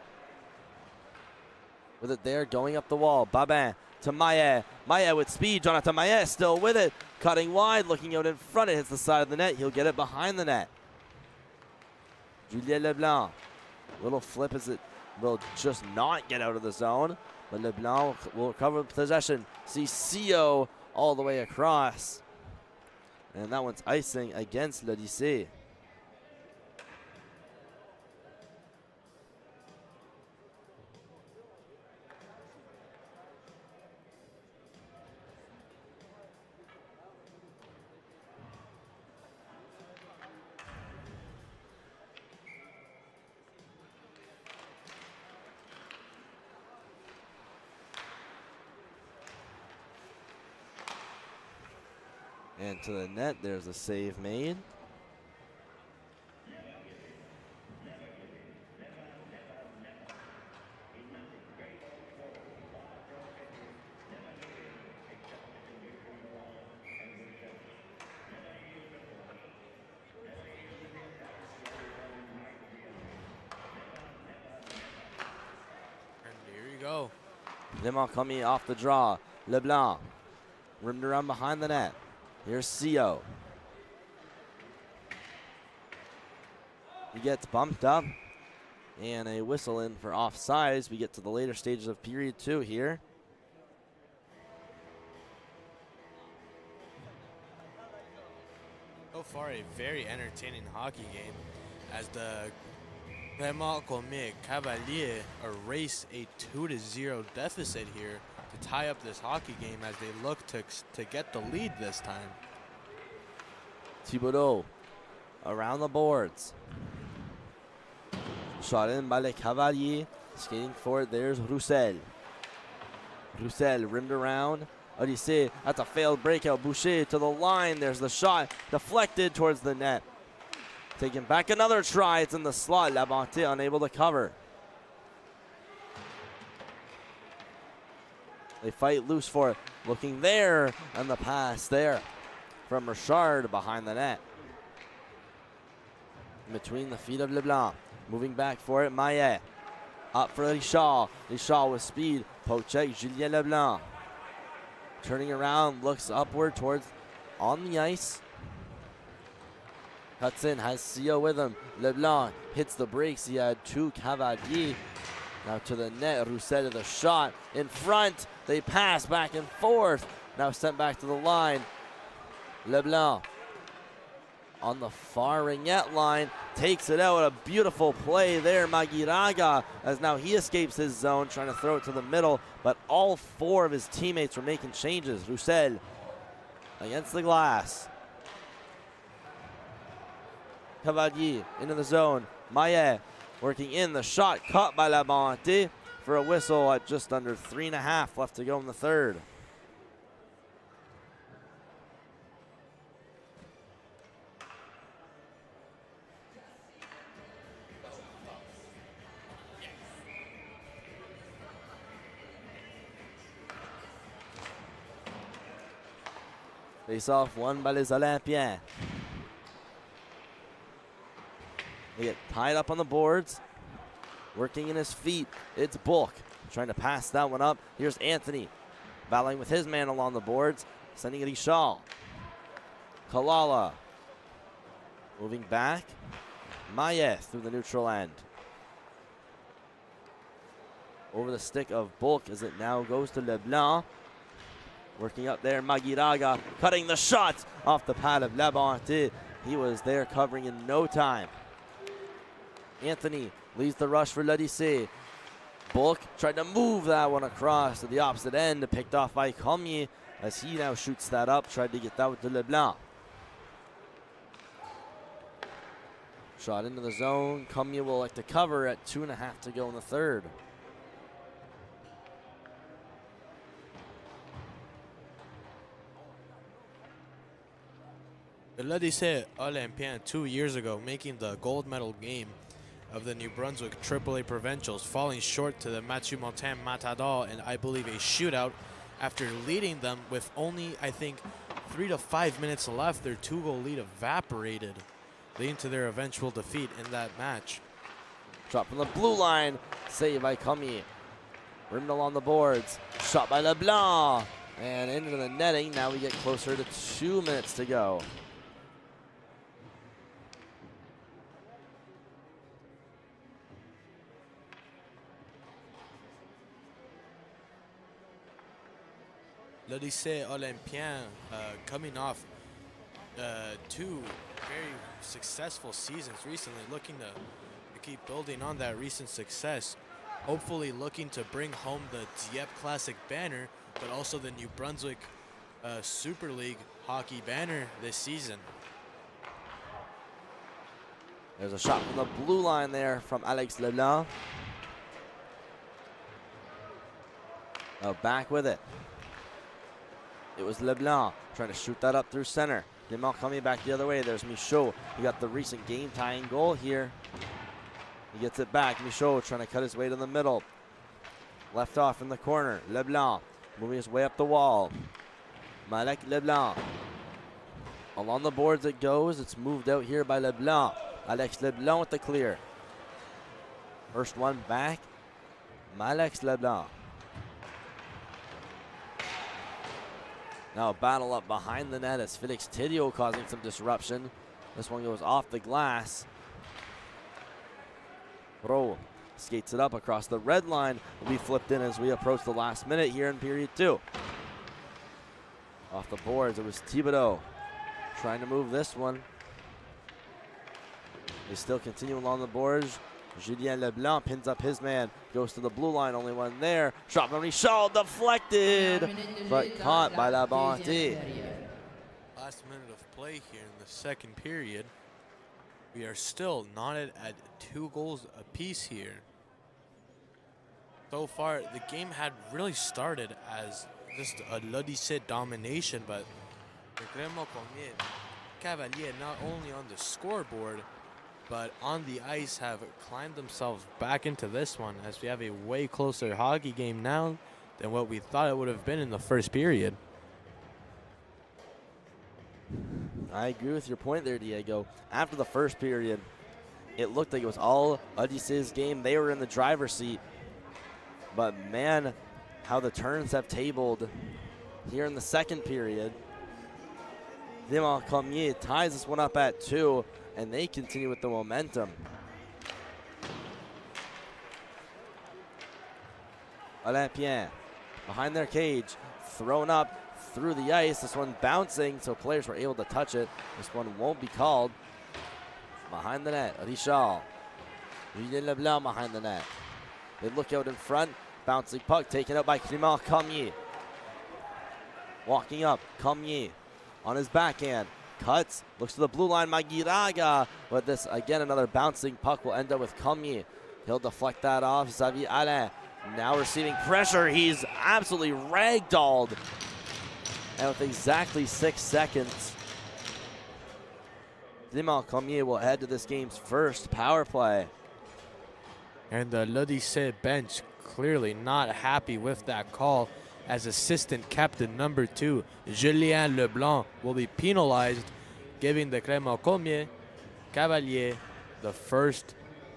with it there, going up the wall. Babin to Maillet. Maillet with speed. Jonathan Maillet still with it. Cutting wide, looking out in front. It hits the side of the net. He'll get it behind the net. Julien Leblanc. Little flip as it will just not get out of the zone. But Leblanc will recover possession. See CO all the way across. And that one's icing against l'Odyssée. And to the net, there's a save made. And here you go. Clement-Cormier off the draw. Leblanc rimmed around behind the net. Here's CO. He gets bumped up. And a whistle in for offsides. We get to the later stages of period 2 here. So far, a very entertaining hockey game as the Clement-Cormier Cavalier erase a 2-0 deficit here to tie up this hockey game as they look to get the lead this time. Thibodeau around the boards. Shot in by Le Cavalier. Skating for it, there's Roussel. Roussel rimmed around. Odyssey, that's a failed breakout. Boucher to the line. There's the shot. Deflected towards the net. Taking back another try. It's in the slot. Labonte unable to cover. They fight loose for it. Looking there, and the pass there from Richard behind the net. In between the feet of Leblanc. Moving back for it, Maillet. Up for Richard. Richard with speed. Poke check, Julien Leblanc. Turning around, looks upward towards on the ice. Cuts in, has Sia with him. LeBlanc hits the brakes. He had two Cavalier. Now to the net. Roussel to the shot. In front. They pass back and forth. Now sent back to the line. LeBlanc on the far ringette line. Takes it out. A beautiful play there. Magiraga, as now he escapes his zone, trying to throw it to the middle. But all four of his teammates were making changes. Roussel against the glass. Cavalier into the zone. Maillet working in. The shot caught by Labonte for a whistle at just under 3.5 left to go in the third. Face off won by les Olympiens. They get tied up on the boards. Working in his feet. It's Bulk trying to pass that one up. Here's Anthony battling with his man along the boards. Sending it Ishal. Kalala moving back. Maillet through the neutral end. Over the stick of Bulk as it now goes to Leblanc. Working up there, Magiraga cutting the shot off the pad of Labonte. He was there covering in no time. Anthony leads the rush for L'Odyssée. Bulk tried to move that one across to the opposite end, picked off by Cormier as he now shoots that up, tried to get that with Leblanc. Shot into the zone. Cormier will like to cover at 2.5 to go in the third. The L'Odyssée Olympiens 2 years ago making the gold medal game of the New Brunswick AAA Provincials, falling short to the Mathieu Montagne Matador in, I believe, a shootout after leading them with only, I think, 3 to 5 minutes left. Their 2-goal lead evaporated, leading to their eventual defeat in that match. Drop from the blue line, save by Cormier. Rimmed along the boards, shot by Leblanc, and into the netting. Now we get closer to 2 minutes to go. L'Odyssée Olympiens coming off 2 very successful seasons recently, looking to keep building on that recent success. Hopefully looking to bring home the Dieppe Classic banner, but also the New Brunswick Super League hockey banner this season. There's a shot from the blue line there from Alex Leblanc. Oh, back with it. It was Leblanc trying to shoot that up through center. Clement coming back the other way. There's Michaud. He got the recent game-tying goal here. He gets it back. Michaud trying to cut his way to the middle. Left off in the corner. Leblanc moving his way up the wall. Malek Leblanc. Along the boards it goes. It's moved out here by Leblanc. Alex Leblanc with the clear. First one back. Malek Leblanc. Now a battle up behind the net as Felix Tidio causing some disruption. This one goes off the glass. Bro skates it up across the red line. Will be flipped in as we approach the last minute here in period 2. Off the boards, it was Thibodeau trying to move this one. They still continue along the boards. Julien Leblanc pins up his man, goes to the blue line, only one there. Shot from Richard, deflected, but caught by Labonte. Last minute of play here in the second period. We are still knotted at 2 goals apiece here. So far, the game had really started as just a L'Odyssée domination, but the Clement-Cormier Cavalier not only on the scoreboard, but on the ice have climbed themselves back into this one as we have a way closer hockey game now than what we thought it would have been in the first period. I agree with your point there, Diego. After the first period, it looked like it was all Odysseus' game. They were in the driver's seat. But man, how the turns have tabled here in the second period. Clement-Cormier ties this one up at 2. and they continue with the momentum. Olympien behind their cage, thrown up through the ice. This one bouncing, so players were able to touch it. This one won't be called. Behind the net, Richard. Julien Leblanc behind the net. They look out in front. Bouncing puck taken out by Clement-Cormier. Walking up, Cormier on his backhand. Cuts, looks to the blue line, Magiraga. But this, again, another bouncing puck will end up with Cormier. He'll deflect that off. Xavier Alain now receiving pressure. He's absolutely ragdolled. And with exactly 6 seconds, Clement-Cormier will head to this game's first power play. And the l'Odyssée bench clearly not happy with that call, as assistant captain number 2, Julien Leblanc, will be penalized, giving the Clement-Cormier Cavalier the first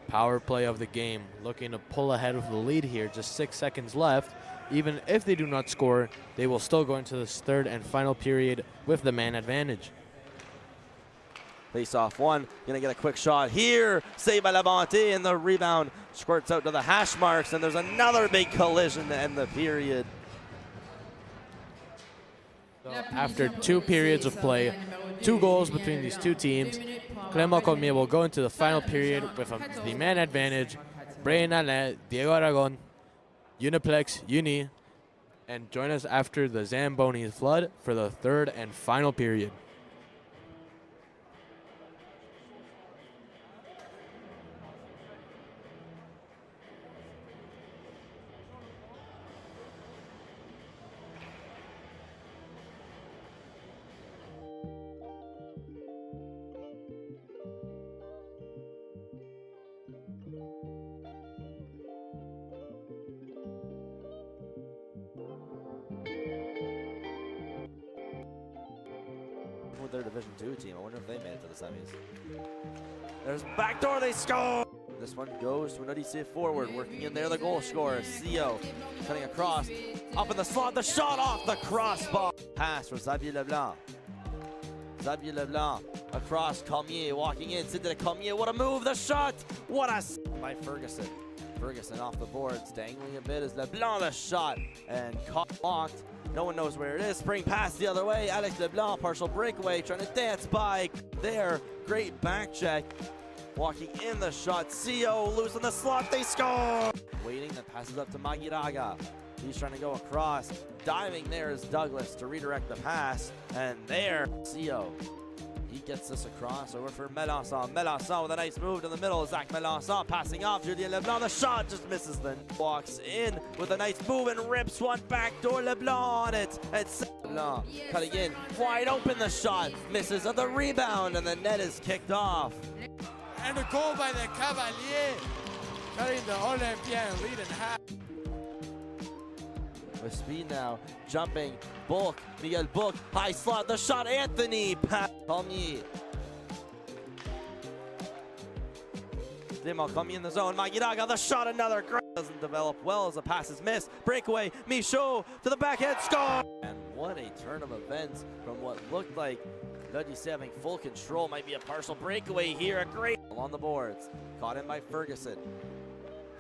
power play of the game. Looking to pull ahead of the lead here, just 6 seconds left. Even if they do not score, they will still go into this third and final period with the man advantage. Face off one, gonna get a quick shot here. Saved by Labonte, and the rebound squirts out to the hash marks, and there's another big collision to end the period. After 2 periods of play, 2 goals between these two teams, Clement-Cormier will go into the final period with the man advantage. Brian Alain, Diego Aragon, Uniplex, Uni, and join us after the Zamboni flood for the third and final period. With their Division 2 team, I wonder if they made it to the semis. There's backdoor, they score! This one goes to an Odyssey forward, working in there, the goal scorer, Sio, cutting across, up in the slot, the shot off the crossbar. Pass for Xavier Leblanc. Xavier Leblanc across Cormier, walking in, Sidney Cormier, what a move, the shot! What a by Ferguson. Ferguson off the boards, dangling a bit as Leblanc the shot, and caught locked. No one knows where it is. Spring pass the other way. Alex Leblanc, partial breakaway, trying to dance by there. Great back check. Walking in the shot. CO losing the slot. They score. Waiting, then passes up to Magiraga. He's trying to go across. Diving there is Douglas to redirect the pass. And there, CO. He gets this across over for Melançon. Melançon with a nice move to the middle. Zach Melançon passing off. Julien Leblanc. The shot just misses. Then walks in with a nice move and rips one backdoor. Leblanc on it. And Leblanc cutting in. Wide open the shot. Misses at the rebound. And the net is kicked off. And a goal by the Cavalier, cutting the Olympien lead in half. With speed now, jumping, Bulk, Miguel Bulk, high slot, the shot, Anthony, pass, Cormier. Clement-Cormier in the zone, Magiraga, the shot, another great, doesn't develop well as the pass is missed. Breakaway, Michaud to the backhand, score! And what a turn of events from what looked like L'Odyssée having full control, might be a partial breakaway here, a great on the boards, caught in by Ferguson.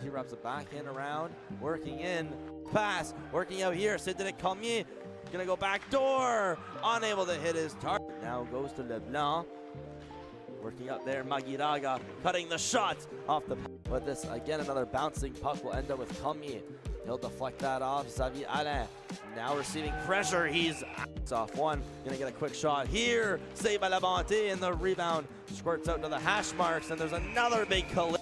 He wraps the backhand around, working in, pass, working out here, Sidney Cormier, gonna go back door, unable to hit his target. Now goes to Leblanc, working up there, Magiraga, cutting the shot off the, but this, again, another bouncing puck will end up with Cormier. He'll deflect that off, Xavier Alain, now receiving pressure, he's off one, gonna get a quick shot here, saved by Labonte, and the rebound squirts out to the hash marks, and there's another big collision.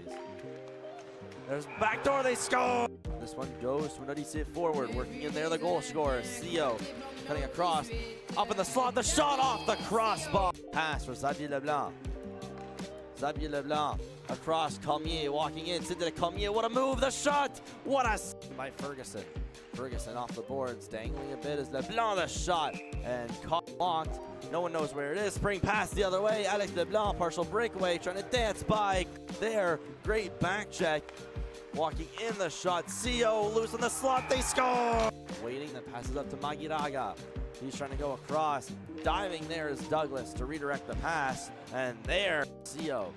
boys. There's backdoor, they score! This one goes to an Odyssey forward, working in there, the goal scorer, Theo, cutting across, up in the slot, the shot off the crossbar. Pass for Xavier Leblanc. Xavier Leblanc across Cormier, walking in, Cedric Cormier, what a move, the shot! What a by Ferguson. Ferguson off the boards, dangling a bit as Leblanc the shot, and caught blocked. No one knows where it is. Spring pass the other way. Alex Leblanc, partial breakaway, trying to dance by there. Great back check. Walking in the shot. CO loose in the slot. They score! Waiting, then passes up to Magiraga. He's trying to go across. Diving there is Douglas to redirect the pass. And there, CO.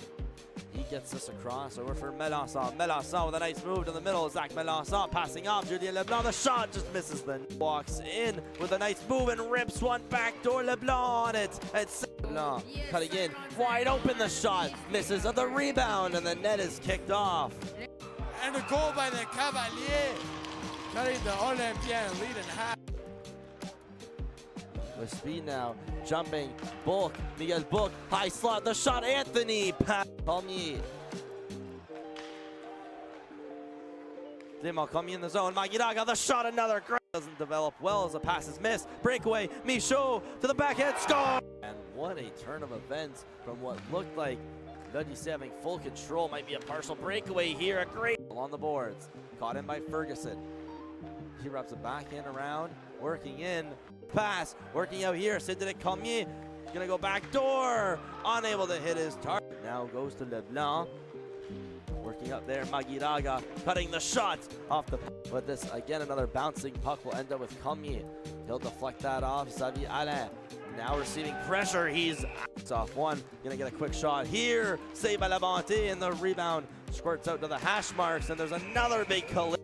He gets this across over for Melançon. Melançon with a nice move to the middle. Zach Melançon passing off. Julien Leblanc. The shot just misses. Then walks in with a nice move and rips one backdoor. Leblanc on it. And Leblanc cutting in. Wide open the shot. Misses at the rebound. And the net is kicked off. And a goal by the Cavaliers. Cutting the Olympien lead in half. With speed now, jumping, Bulk, Miguel Bulk, high slot, the shot, Anthony, pass, Cormier. Clement-Cormier in the zone, Magiraga, the shot, another great, doesn't develop well as the pass is missed, breakaway, Michaud to the backhand, score! And what a turn of events from what looked like L'Odyssée having full control, might be a partial breakaway here, a great on the boards, caught in by Ferguson. He wraps it back in around, working in, pass, working out here, Cedric Cormier, gonna go back door, unable to hit his target. Now goes to Leblanc, working up there, Magiraga, cutting the shot off the, but this, again, another bouncing puck will end up with Cormier. He'll deflect that off, Xavier Alain, now receiving pressure, he's off one, gonna get a quick shot here, saved by Labonte, and the rebound squirts out to the hash marks, and there's another big collision.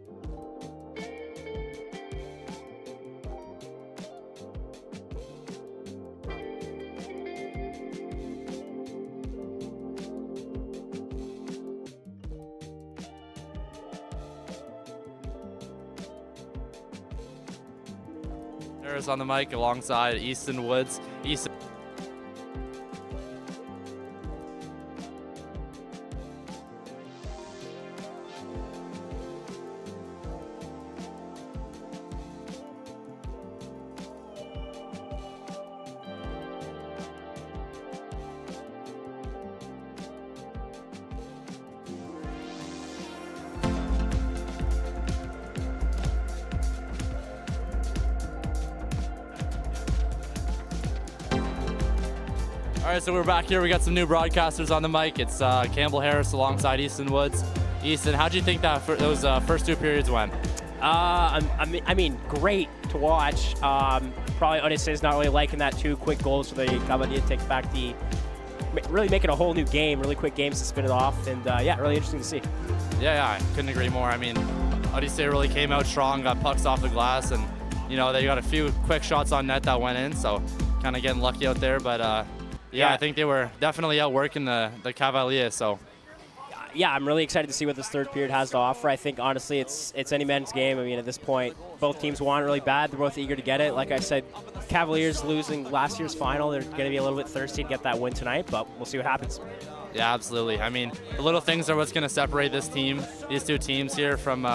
On the mic alongside Easton Woods. Easton. All right, so we're back here. We got some new broadcasters on the mic. It's Campbell Harris alongside Easton Woods. Easton, how'd you think that those first two periods went? I mean, great to watch. Probably Odyssey's not really liking that two quick goals, so the Cavaliers take back the, really making a whole new game, really quick games to spin it off, and yeah, really interesting to see. Yeah, I couldn't agree more. I mean, Odyssey really came out strong, got pucks off the glass, and you know they got a few quick shots on net that went in, so kind of getting lucky out there, but. Yeah, I think they were definitely outworking the Cavaliers. So, yeah, I'm really excited to see what this third period has to offer. I think honestly, it's any man's game. I mean, at this point, both teams want it really bad. They're both eager to get it. Like I said, Cavaliers losing last year's final, they're going to be a little bit thirsty to get that win tonight. But we'll see what happens. Yeah, absolutely. I mean, the little things are what's going to separate this team, these two teams here, from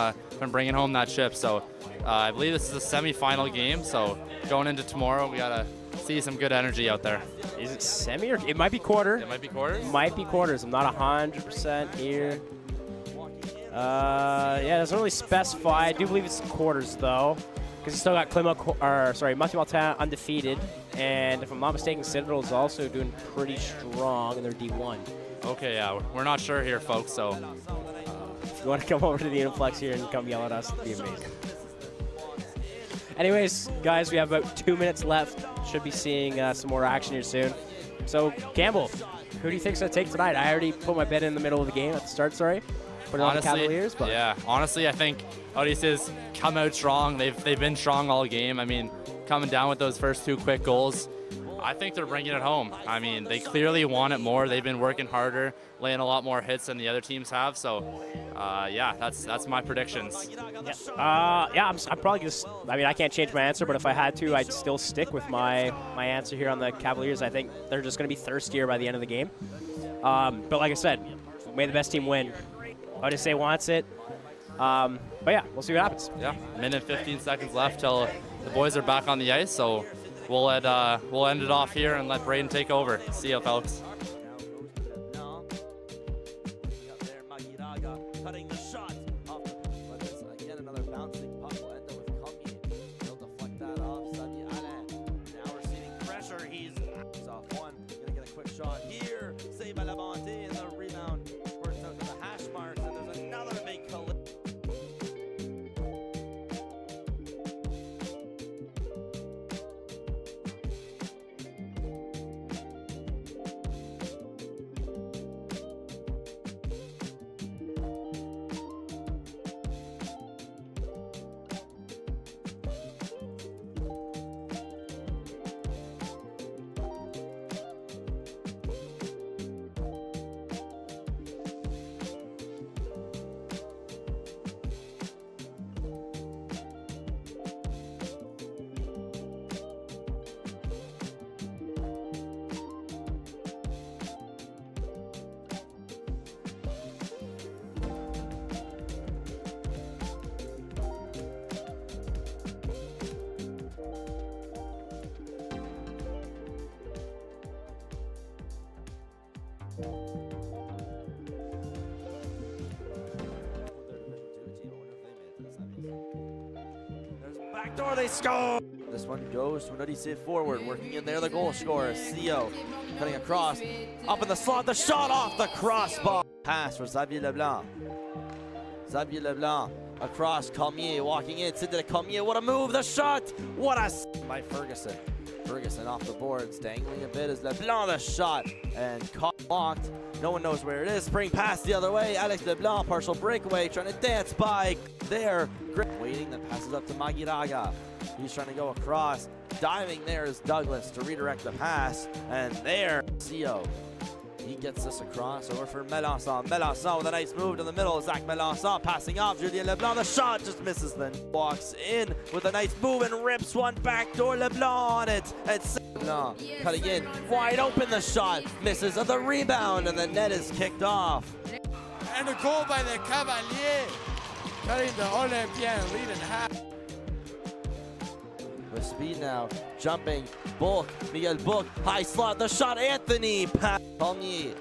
bringing home that chip. So, I believe this is a semi-final game. So, going into tomorrow, we gotta see some good energy out there. Is it semi or it might be quarter? It might be quarters. Might be quarters. I'm not 100% here. Yeah, it doesn't really specify. I do believe it's quarters though, because you still got Mathieu Martin undefeated, and if I'm not mistaken, Citadel is also doing pretty strong in their D1. Okay, yeah, we're not sure here, folks. So, if you want to come over to the Uniplex here and come yell at us, it'd be amazing. Anyways, guys, we have about 2 minutes left. Should be seeing some more action here soon. So, Campbell, who do you think's going to take tonight? I already put my bet in the middle of the game at the start, sorry. Put it on the Cavaliers. But yeah, honestly, I think Odyssey's come out strong. They've been strong all game. I mean, coming down with those first two quick goals, I think they're bringing it home. I mean, they clearly want it more. They've been working harder, laying a lot more hits than the other teams have. So, yeah, that's my predictions. Yeah, I'm probably just. I mean, I can't change my answer, but if I had to, I'd still stick with my answer here on the Cavaliers. I think they're just going to be thirstier by the end of the game. But like I said, may the best team win. Odyssey wants it. But yeah, we'll see what happens. Yeah, minute 15 seconds left till the boys are back on the ice, so we'll end it off here and let Braden take over. See you, folks. Cutting the shot off the but this again another bouncing puck will end up with Cormier. He'll deflect that off. Xavier Alain now receiving pressure. He's off one. Gonna get a quick shot here. Save by Labonte and the rebound squirts out to the hash marks, and there's another big collision. Backdoor, they score! This one goes to Maritime forward, working in there, the goal scorer, Theo, cutting across, up in the slot, the shot off the crossbar. Pass for Xavier Leblanc. Xavier Leblanc across, Cormier walking in, Sidney Cormier, what a move, the shot! What a by Ferguson. Ferguson off the boards, dangling a bit as Leblanc the shot, and caught blocked. No one knows where it is. Spring pass the other way. Alex Leblanc, partial breakaway, trying to dance by there. Waiting, then passes up to Magiraga. He's trying to go across. Diving there is Douglas to redirect the pass. And there, Theo. He gets this across over for Melançon. Melançon with a nice move to the middle. Zach Melançon passing off. Julien Leblanc, the shot just misses, then walks in with a nice move and rips one backdoor. Leblanc on it. And Leblanc cutting in. Wide open, the shot. Misses at the rebound, and the net is kicked off. And a goal by the Cavalier. Cutting the Olympien lead in half. With speed now, jumping, Bulk, Miguel Bulk, high slot, the shot, Anthony, Cormier.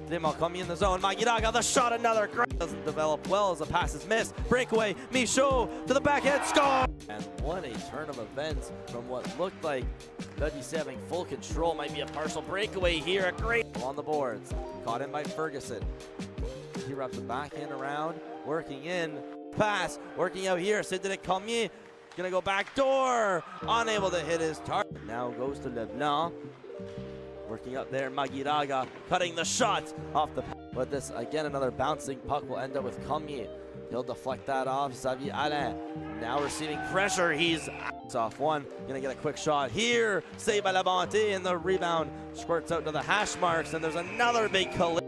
Clement-Cormier in the zone, Magiraga, the shot, another great. Doesn't develop well as the pass is missed. Breakaway, Michaud to the backhand, score! And what a turn of events from what looked like WC having full control. Might be a partial breakaway here, a great on the boards. Caught in by Ferguson. He wraps the backhand around, working in. Pass, working out here, Sidney Cormier, gonna go back door, unable to hit his target. Now goes to Leblanc, working up there, Magiraga, cutting the shot off the, but this, again, another bouncing puck will end up with Cormier. He'll deflect that off, Xavier Alain, now receiving pressure, he's off one, gonna get a quick shot here, saved by Labonte, and the rebound squirts out to the hash marks, and there's another big collision.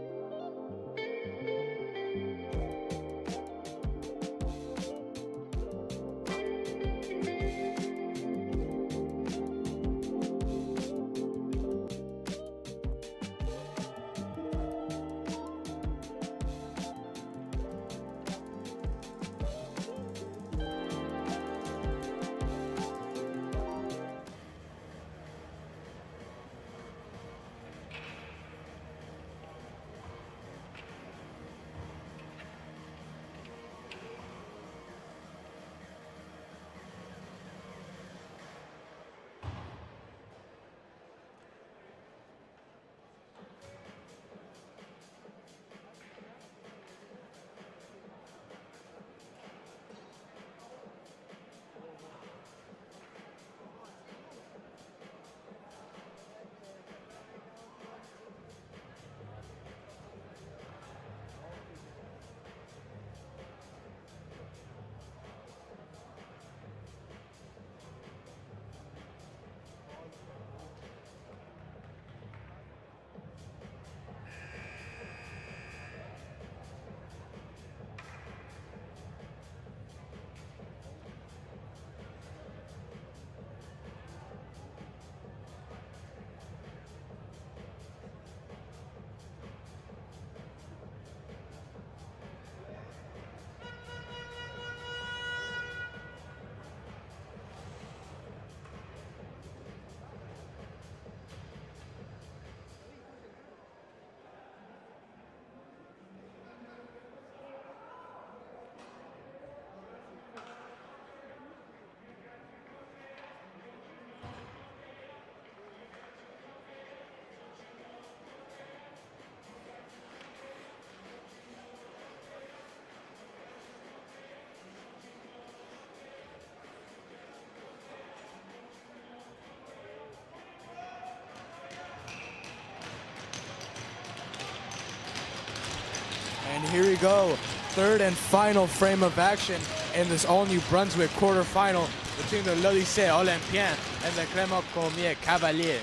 And here we go. Third and final frame of action in this all-New Brunswick quarterfinal between the Lycée Olympien and the Clement-Cormier Cavaliers.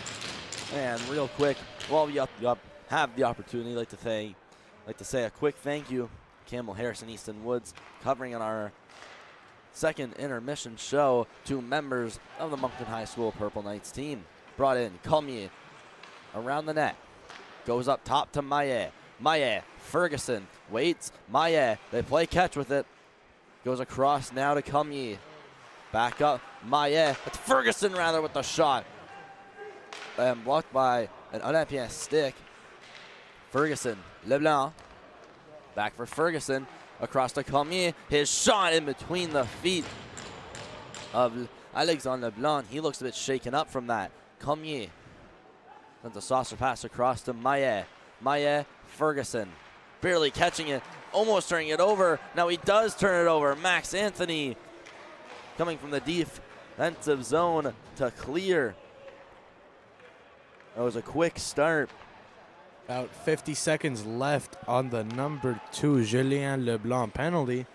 And real quick, while we have the opportunity, I'd like to say a quick thank you, Campbell Harrison, Easton Woods, covering on our second intermission show, to members of the Moncton High School Purple Knights team. Brought in Cormier around the net, goes up top to Maillet. Maillet, Ferguson, waits, Maillet, they play catch with it. Goes across now to Cormier. Back up, Maillet, it's Ferguson rather with the shot. And blocked by an Olympien stick. Ferguson, Leblanc, back for Ferguson, across to Cormier. His shot in between the feet of Alexandre Leblanc. He looks a bit shaken up from that. Cormier sends a saucer pass across to Maillet. Maillet, Ferguson, barely catching it, almost turning it over. Now he does turn it over. Max Anthony coming from the defensive zone to clear. That was a quick start. About 50 seconds left on the number 2 Julien Leblanc penalty.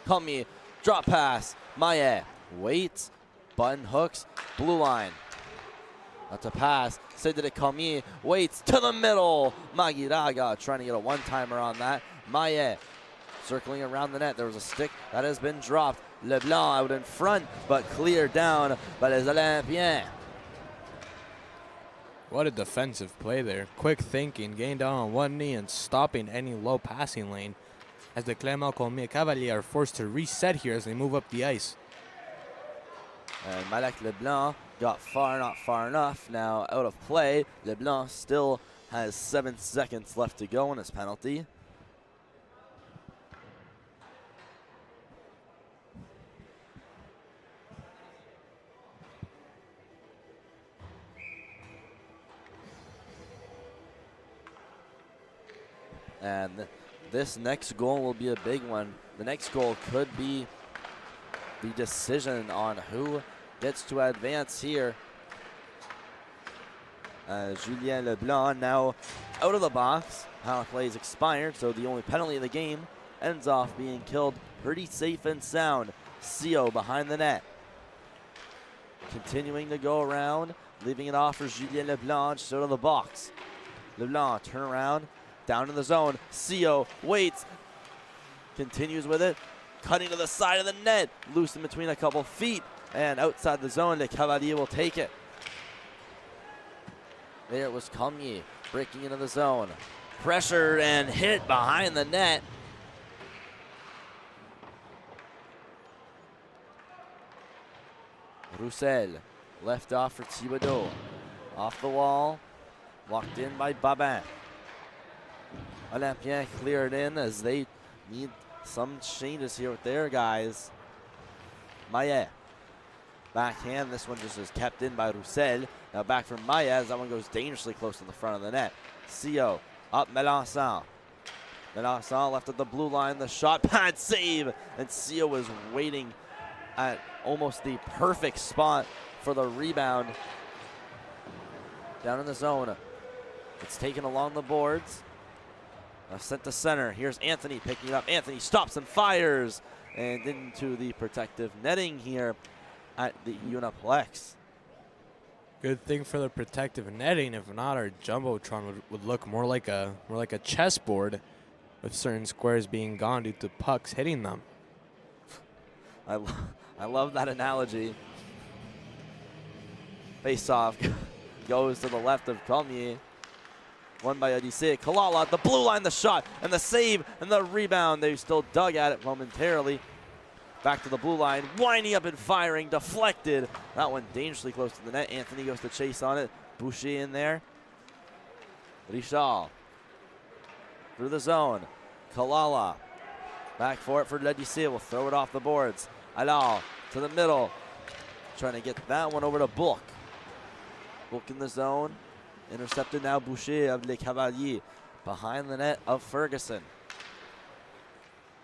Cormier, drop pass. Maillet waits, button hooks, blue line. That's a pass. Cedric Cormier waits to the middle. Magiraga trying to get a one-timer on that. Maillet circling around the net. There was a stick that has been dropped. Leblanc out in front, but cleared down by les Olympiens. What a defensive play there. Quick thinking, getting down on one knee and stopping any low passing lane as the Clement-Cormier Cavaliers are forced to reset here as they move up the ice. And Malek Leblanc got far, not far enough. Now out of play. Leblanc still has 7 seconds left to go in his penalty. And this next goal will be a big one. The next goal could be the decision on who gets to advance here. Julien Leblanc now out of the box. Power play is expired, so the only penalty of the game ends off being killed pretty safe and sound. Sio behind the net. Continuing to go around, leaving it off for Julien Leblanc just out of the box. Leblanc turn around, down in the zone. Sio waits, continues with it, cutting to the side of the net, loose in between a couple feet, and outside the zone, the Cavalier will take it. There was Cormier breaking into the zone. Pressured and hit behind the net. Roussel left off for Thibodeau. Off the wall, walked in by Babin. Olympien cleared in as they need some changes here with their guys. Maillet, backhand. This one just is kept in by Roussel. Now back from Maillet as that one goes dangerously close to the front of the net. Sio up Melançon. Melançon left at the blue line. The shot pad save. And Sio was waiting at almost the perfect spot for the rebound. Down in the zone. It's taken along the boards. Sent to center. Here's Anthony picking it up. Anthony stops and fires. And into the protective netting here at the Uniplex. Good thing for the protective netting. If not, our jumbotron would look more like a chessboard, with certain squares being gone due to pucks hitting them. I love that analogy. Face off goes to the left of Cormier. Won by Odyssey. Kalala at the blue line, the shot, and the save, and the rebound. They still dug at it momentarily. Back to the blue line, winding up and firing, deflected. That one dangerously close to the net. Anthony goes to chase on it. Boucher in there. Richard through the zone. Kalala back for it for L'Odyssée. Will throw it off the boards. Allard to the middle. Trying to get that one over to Bourque. Bourque in the zone. Intercepted now Boucher of Les Cavaliers. Behind the net of Ferguson.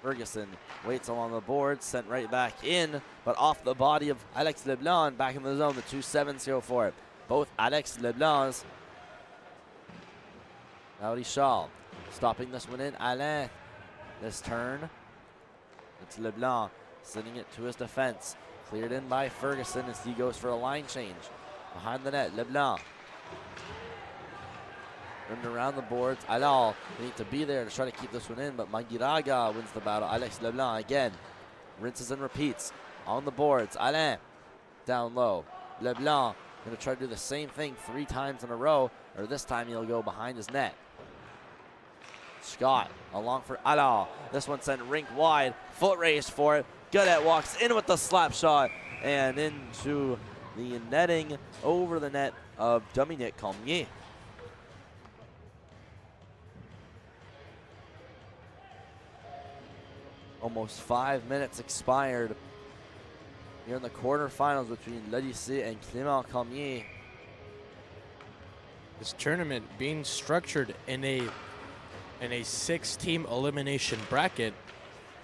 Ferguson waits along the board, sent right back in, but off the body of Alex Leblanc. Back in the zone, the 2-7 go for it. Both Alex Leblancs. Now Richard stopping this one in. Alain this turn. It's LeBlanc sending it to his defense. Cleared in by Ferguson as he goes for a line change. Behind the net, LeBlanc. Rimmed around the boards. Alal, they need to be there to try to keep this one in, but Manguiraga wins the battle. Alex LeBlanc again. Rinses and repeats on the boards. Alain down low. LeBlanc going to try to do the same thing 3 times in a row, or this time he'll go behind his net. Scott along for Alal. This one sent rink wide. Foot race for it. Godet walks in with the slap shot and into the netting over the net of Clement-Cormier. Almost 5 minutes expired here in the quarterfinals between Le Lycée and Clement-Cormier. This tournament being structured in a 6-team elimination bracket.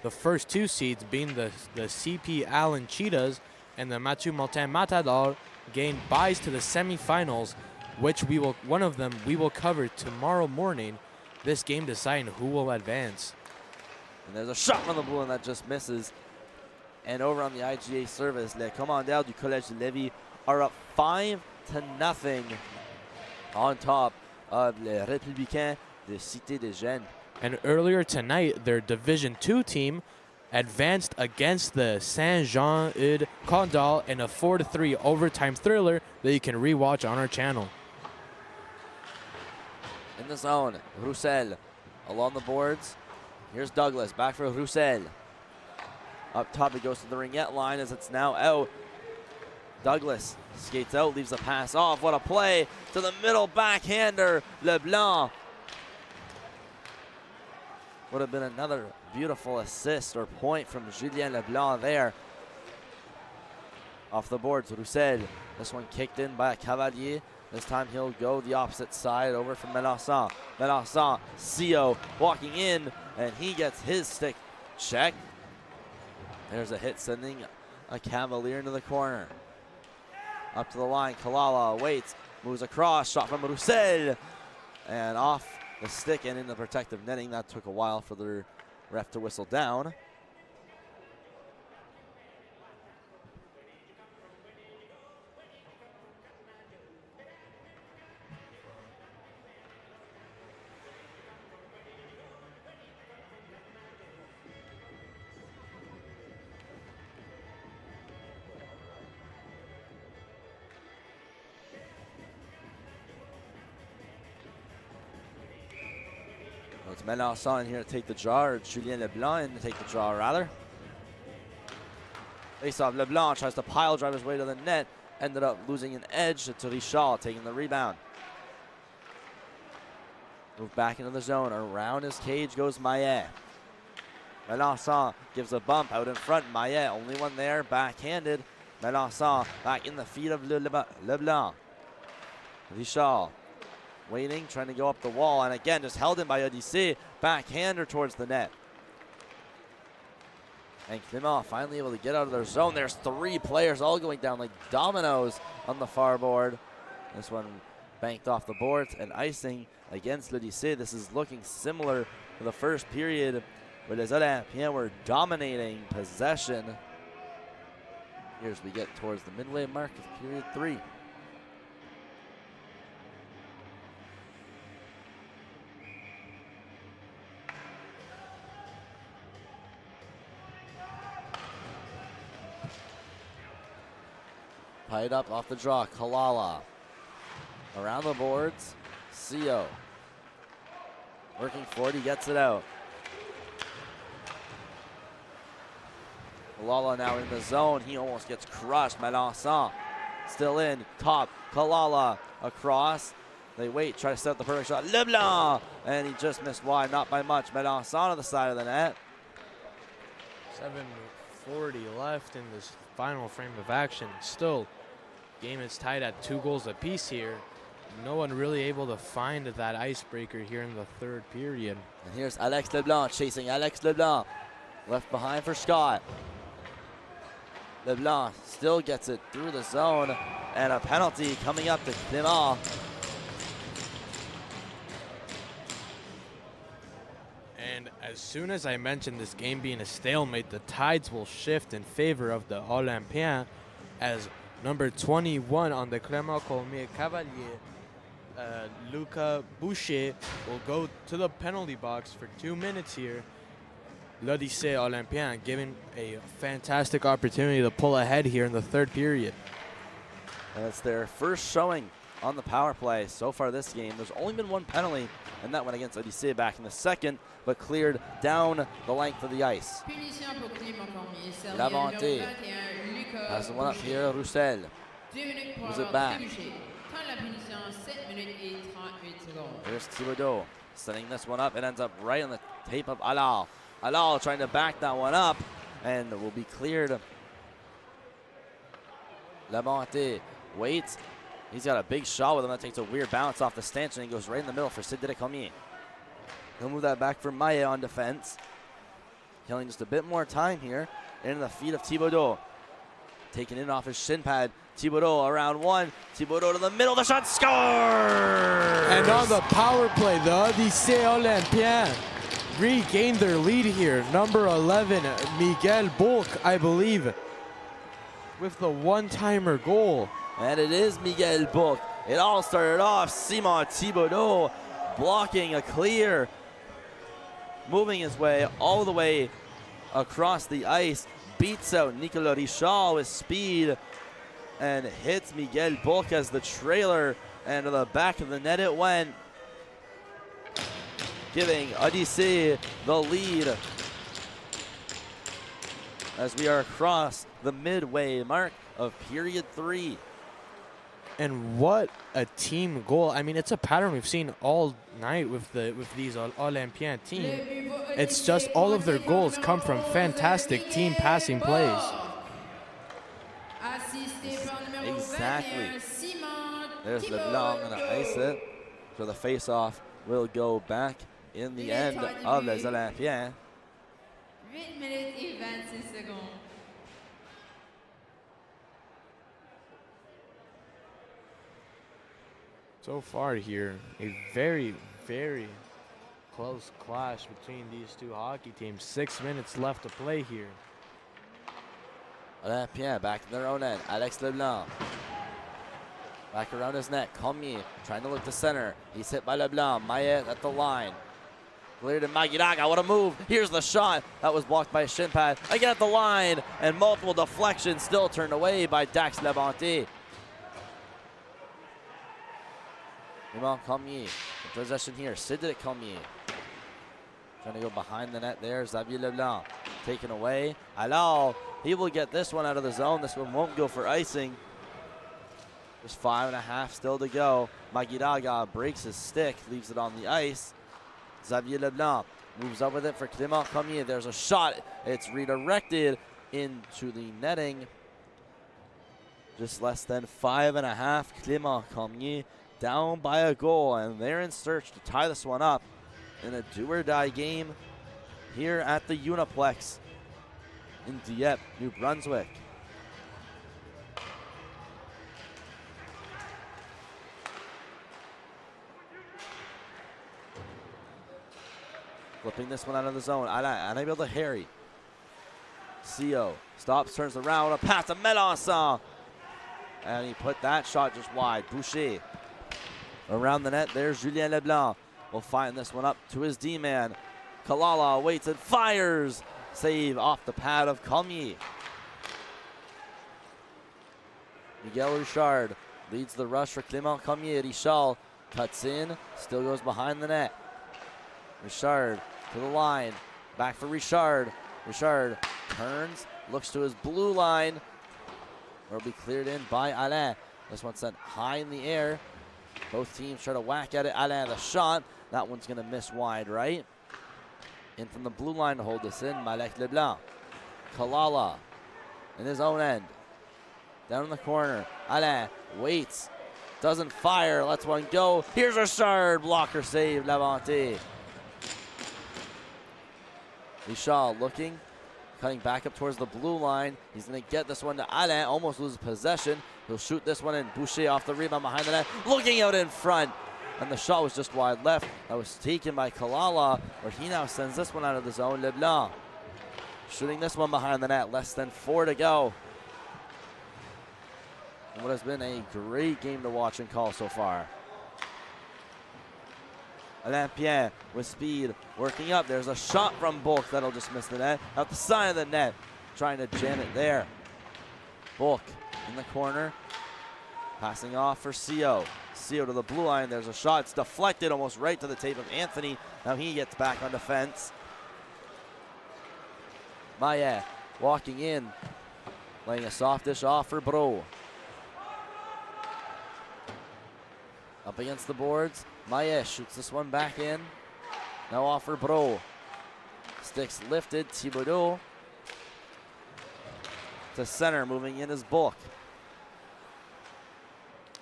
The first 2 seeds being the CP Allen Cheetahs and the Mathieu Martin Matador gain buys to the semifinals, which one of them we will cover tomorrow morning. This game deciding who will advance. And there's a shot from the blue and that just misses. And over on the IGA service, Les Commandeurs du Collège de Lévis are up 5-0 on top of Les Républicains de Cité des Jeunes. And earlier tonight, their Division 2 team advanced against the Saint-Jean-Eudes Condal in a 4-3 overtime thriller that you can rewatch on our channel. In the zone, Roussel along the boards. Here's Douglas, back for Roussel. Up top, he goes to the ringette line as it's now out. Douglas skates out, leaves the pass off. What a play to the middle backhander, LeBlanc. Would have been another beautiful assist or point from Julien LeBlanc there. Off the boards, Roussel. This one kicked in by Cavalier. This time he'll go the opposite side over from Melançon. Melançon, CO walking in, and he gets his stick checked. There's a hit sending a Cavalier into the corner. Up to the line, Kalala waits, moves across, shot from Roussel, and off the stick and in the protective netting. That took a while for the ref to whistle down. It's Melançon in here to take the draw, or Julien LeBlanc in to take the draw, rather. Face off, LeBlanc tries to pile drive his way to the net, ended up losing an edge to Richard, taking the rebound. Move back into the zone, around his cage goes Maillet. Melançon gives a bump out in front, Maillet, only one there, backhanded. Melançon back in the feet of LeBlanc. Richard waiting, trying to go up the wall, and again just held in by Odyssey. Backhander towards the net. And Clement finally able to get out of their zone. There's 3 players all going down like dominoes on the far board. This one banked off the boards and icing against L'Odyssée. This is looking similar to the first period where les Olympiens were dominating possession. Here as we get towards the midway mark of period 3. Pied up off the draw, Kalala. Around the boards, CO. Working for it, he gets it out. Kalala now in the zone, he almost gets crushed. Melançon still in, top, Kalala across. They wait, try to set up the perfect shot. LeBlanc, and he just missed wide, not by much. Melançon on the side of the net. 7:40 left in this final frame of action. Still, game is tied at 2 goals apiece here. No one really able to find that icebreaker here in the 3rd period. And here's Alex LeBlanc chasing Alex LeBlanc. Left behind for Scott. LeBlanc still gets it through the zone, and a penalty coming up to Clement. And As soon as I mentioned this game being a stalemate, the tides will shift in favor of the Olympiens as number 21 on the Clement-Cormier Cavalier, Luca Boucher, will go to the penalty box for 2 minutes here. L'Odyssée Olympien given a fantastic opportunity to pull ahead here in the third period. That's their first showing on the power play so far this game. There's only been one penalty, and that went against Odyssée back in the second, but cleared down the length of the ice. Lavanté has the one up here, Roussel. Moves it back. Here's Thibodeau setting this one up. It ends up right on the tape of Allard. Allard trying to back that one up, and will be cleared. Lavanté waits. He's got a big shot with him that takes a weird bounce off the stanchion and goes right in the middle for Clement-Cormier. He'll move that back for Maillet on defense. Killing just a bit more time here. Into the feet of Thibodeau. Taking it off his shin pad. Thibodeau around one. Thibodeau to the middle. The shot scores! And on the power play, the Odyssée Olympien regained their lead here. Number 11, Miguel Bourque, I believe, with the one-timer goal. And it is Miguel Bourque. It all started off Simon Thibodeau blocking a clear, moving his way all the way across the ice, beats out Nicolas Richard with speed and hits Miguel Bourque as the trailer, and to the back of the net it went, giving Odyssée the lead as we are across the midway mark of period 3. And what a team goal. I mean, it's a pattern we've seen all night with these Olympian team. It's just all of their goals come from fantastic team passing plays. Exactly. There's LeBlanc going to ice it. So the face-off will go back in the end of Les Olympiens. 8 minutes et 26 secondes. So far here, a very, very close clash between these two hockey teams. 6 minutes left to play here. Olympiens back in their own end. Alex Leblanc. Back around his net. Cormier trying to look to center. He's hit by Leblanc. Maillet at the line. Cleared to Magiraga. What a move. Here's the shot. That was blocked by a shin pad. Again at the line. And multiple deflections still turned away by Dax Levanté. Clement-Cormier in possession here. Clement-Cormier trying to go behind the net there. Xavier Leblanc taken away. Allard, he will get this one out of the zone. This one won't go for icing. Just 5.5 still to go. Magiraga breaks his stick, leaves it on the ice. Xavier Leblanc moves up with it for Clement-Cormier. There's a shot. It's redirected into the netting. Just less than 5.5. Clement-Cormier down by a goal, and they're in search to tie this one up in a do-or-die game here at the Uniplex in Dieppe, New Brunswick. Flipping this one out of the zone. Unable to Harry. Co stops, turns around, a pass to Melançon. And he put that shot just wide. Boucher around the net. There's Julien Leblanc. Will find this one up to his D-man. Kalala waits and fires. Save off the pad of Cormier. Miguel Richard leads the rush for Clement-Cormier. Richard cuts in, still goes behind the net. Richard to the line, back for Richard. Richard turns, looks to his blue line. Will be cleared in by Alain. This one sent high in the air. Both teams try to whack at it. Alain, the shot. That one's going to miss wide right. In from the blue line to hold this in, Malek Leblanc. Kalala in his own end. Down in the corner. Alain waits. Doesn't fire. Lets one go. Here's Richard. Blocker save. Levanté. Richard looking. Cutting back up towards the blue line. He's going to get this one to Alain. Almost loses possession. He'll shoot this one in. Boucher off the rebound behind the net. Looking out in front. and the shot was just wide left. That was taken by Kalala, where he now sends this one out of the zone. LeBlanc shooting this one behind the net, less than 4 to go. And what has been a great game to watch and call so far. Olympien with speed, working up. There's a shot from Bulk that'll just miss the net. Out the side of the net, trying to jam it there. Bulk in the corner, passing off for Sio. Sio to the blue line. There's a shot. It's deflected almost right to the tape of Anthony. Now he gets back on defense. Maya walking in, laying a soft dish off for Bro. Up against the boards. Maya shoots this one back in. Now off for Bro. Sticks lifted. Thibodeau to center. Moving in is Bulk.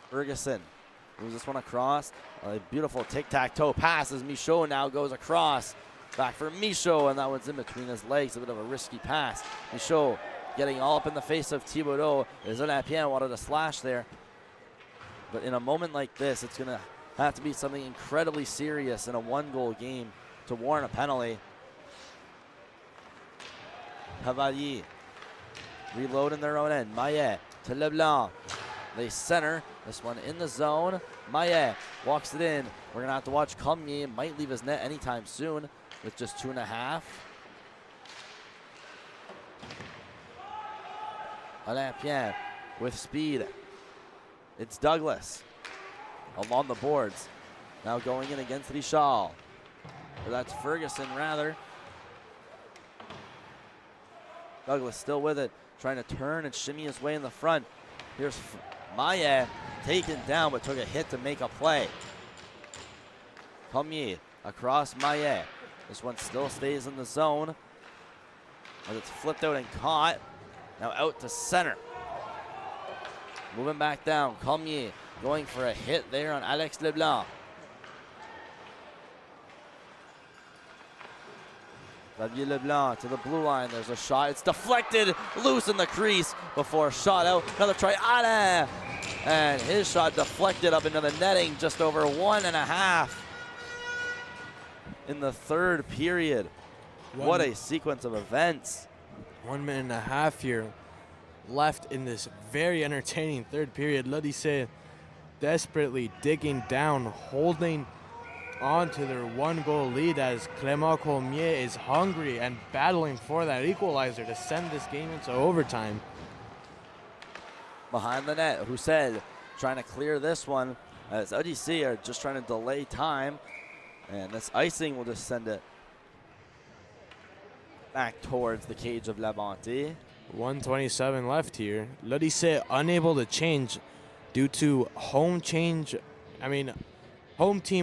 Ferguson moves this one across. A beautiful tic-tac-toe pass as Michaud now goes across. Back for Michaud, and that one's in between his legs. A bit of a risky pass. Michaud getting all up in the face of Thibodeau. As Olympien wanted to slash there. But in a moment like this, it's going to have to be something incredibly serious in a 1-goal game to warrant a penalty. Cavalier reload in their own end. Maillet to Leblanc. They center this one in the zone. Maillet walks it in. We're going to have to watch Cormier. Might leave his net anytime soon with just 2.5. Olympien with speed. It's Douglas along the boards. Now going in against Richard. Or that's Ferguson, rather. Douglas still with it, trying to turn and shimmy his way in the front. Here's Maillet, taken down, but took a hit to make a play. Cormier across Maillet. This one still stays in the zone, but it's flipped out and caught. Now out to center. Moving back down, Cormier going for a hit there on Alex Leblanc. Xavier Leblanc to the blue line. There's a shot. It's deflected, loose in the crease before shot out. Another try, Alain. And his shot deflected up into the netting, just over 1.5 in the third period. What a sequence of events. 1.5 minutes here left in this very entertaining third period. L'Odyssée desperately digging down, holding on to their 1-goal lead as Clement-Cormier is hungry and battling for that equalizer to send this game into overtime. Behind the net, Roussel trying to clear this one as Odyssée are just trying to delay time, and this icing will just send it back towards the cage of La Bonté. 1:27 left here. L'Odyssée unable to change due to home team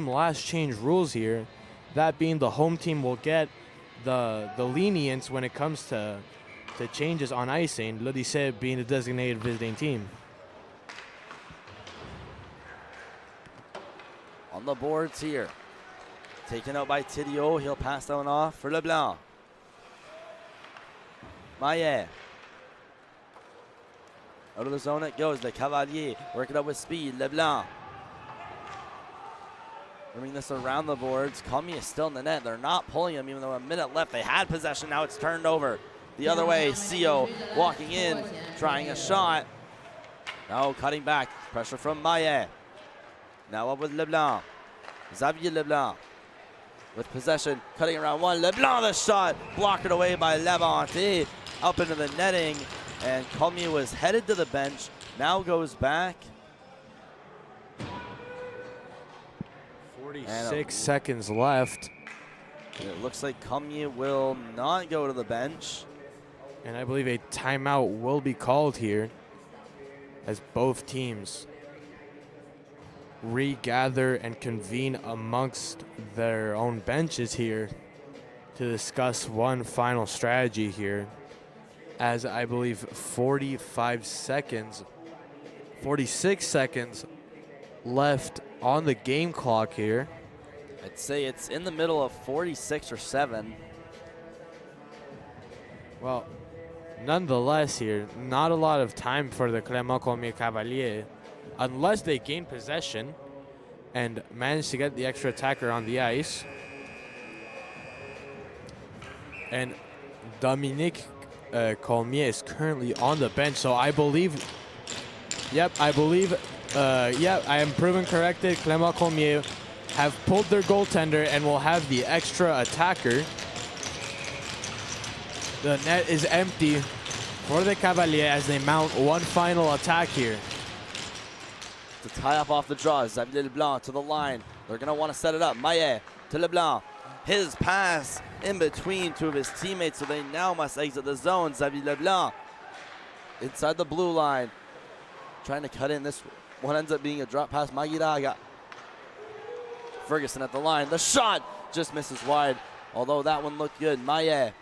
last change rules here. That being the home team will get the lenience when it comes to changes on icing, L'Odyssée being the designated visiting team. On the boards here. Taken out by Tidio. He'll pass that one off for Leblanc. Maillet. Out of the zone it goes. The Cavalier working up with speed. Leblanc. Bring this around the boards. Cormier is still in the net. They're not pulling him even though a minute left. They had possession. Now it's turned over. The other way, Sio walking in, trying a shot. Now cutting back. Pressure from Maillet. Now up with Leblanc. Xavier Leblanc with possession, cutting around one. Leblanc the shot, blocked away by Labonte. Up into the netting, and Cormier was headed to the bench. Now goes back. 46 seconds left. And it looks like Cormier will not go to the bench. And I believe a timeout will be called here as both teams regather and convene amongst their own benches here to discuss one final strategy here, as I believe 46 seconds left on the game clock here. I'd say it's in the middle of 46 or 7. Well, nonetheless here, not a lot of time for the Clement-Cormier Cavalier. Unless they gain possession, and managed to get the extra attacker on the ice. And Dominique Cormier is currently on the bench, so I believe, I am proven corrected. Clement-Cormier have pulled their goaltender and will have the extra attacker. The net is empty for the Cavaliers as they mount one final attack here. To tie up off the draw, Xavier Leblanc to the line. They're going to want to set it up. Maillet to Leblanc. His pass in between two of his teammates, so they now must exit the zone. Xavier Leblanc inside the blue line, trying to cut in. This one ends up being a drop pass. Magiraga. Ferguson at the line. The shot just misses wide, although that one looked good. Maillet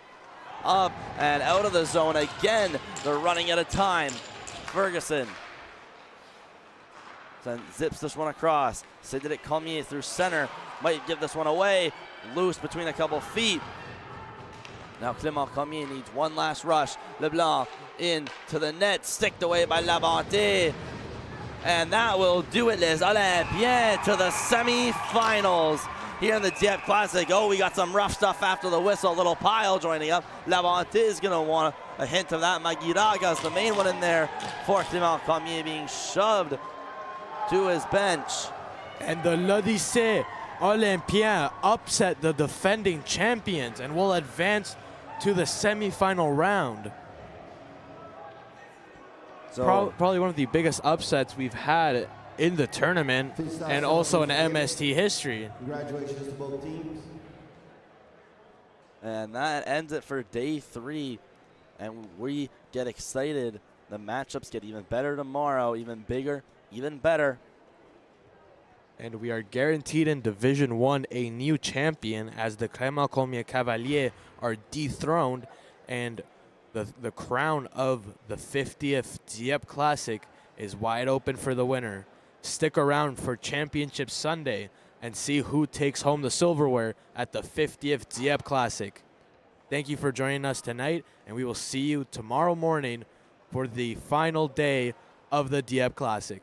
up and out of the zone again. They're running out of time. Ferguson then zips this one across. Cedric Cormier through center. Might give this one away. Loose between a couple feet. Now Clement-Cormier needs one last rush. Leblanc into the net. Sticked away by Labonte. And that will do it, Les Olympiens, to the semi-finals here in the Dieppe Classic. Oh, we got some rough stuff after the whistle. A little pile joining up. Labonte is going to want a hint of that. Magiraga is the main one in there for Clement-Cormier, being shoved to his bench. And the L'Odyssée Olympiens upset the defending champions and will advance to the semifinal round. So Probably one of the biggest upsets we've had in the tournament and also in MST history. Congratulations to both teams. And that ends it for day 3. And we get excited. The matchups get even better tomorrow, even bigger, even better. And we are guaranteed in Division 1 a new champion as the Clement-Cormier Cavaliers are dethroned, and the crown of the 50th Dieppe Classic is wide open for the winner. Stick around for Championship Sunday and see who takes home the silverware at the 50th Dieppe Classic. Thank you for joining us tonight, and we will see you tomorrow morning for the final day of the Dieppe Classic.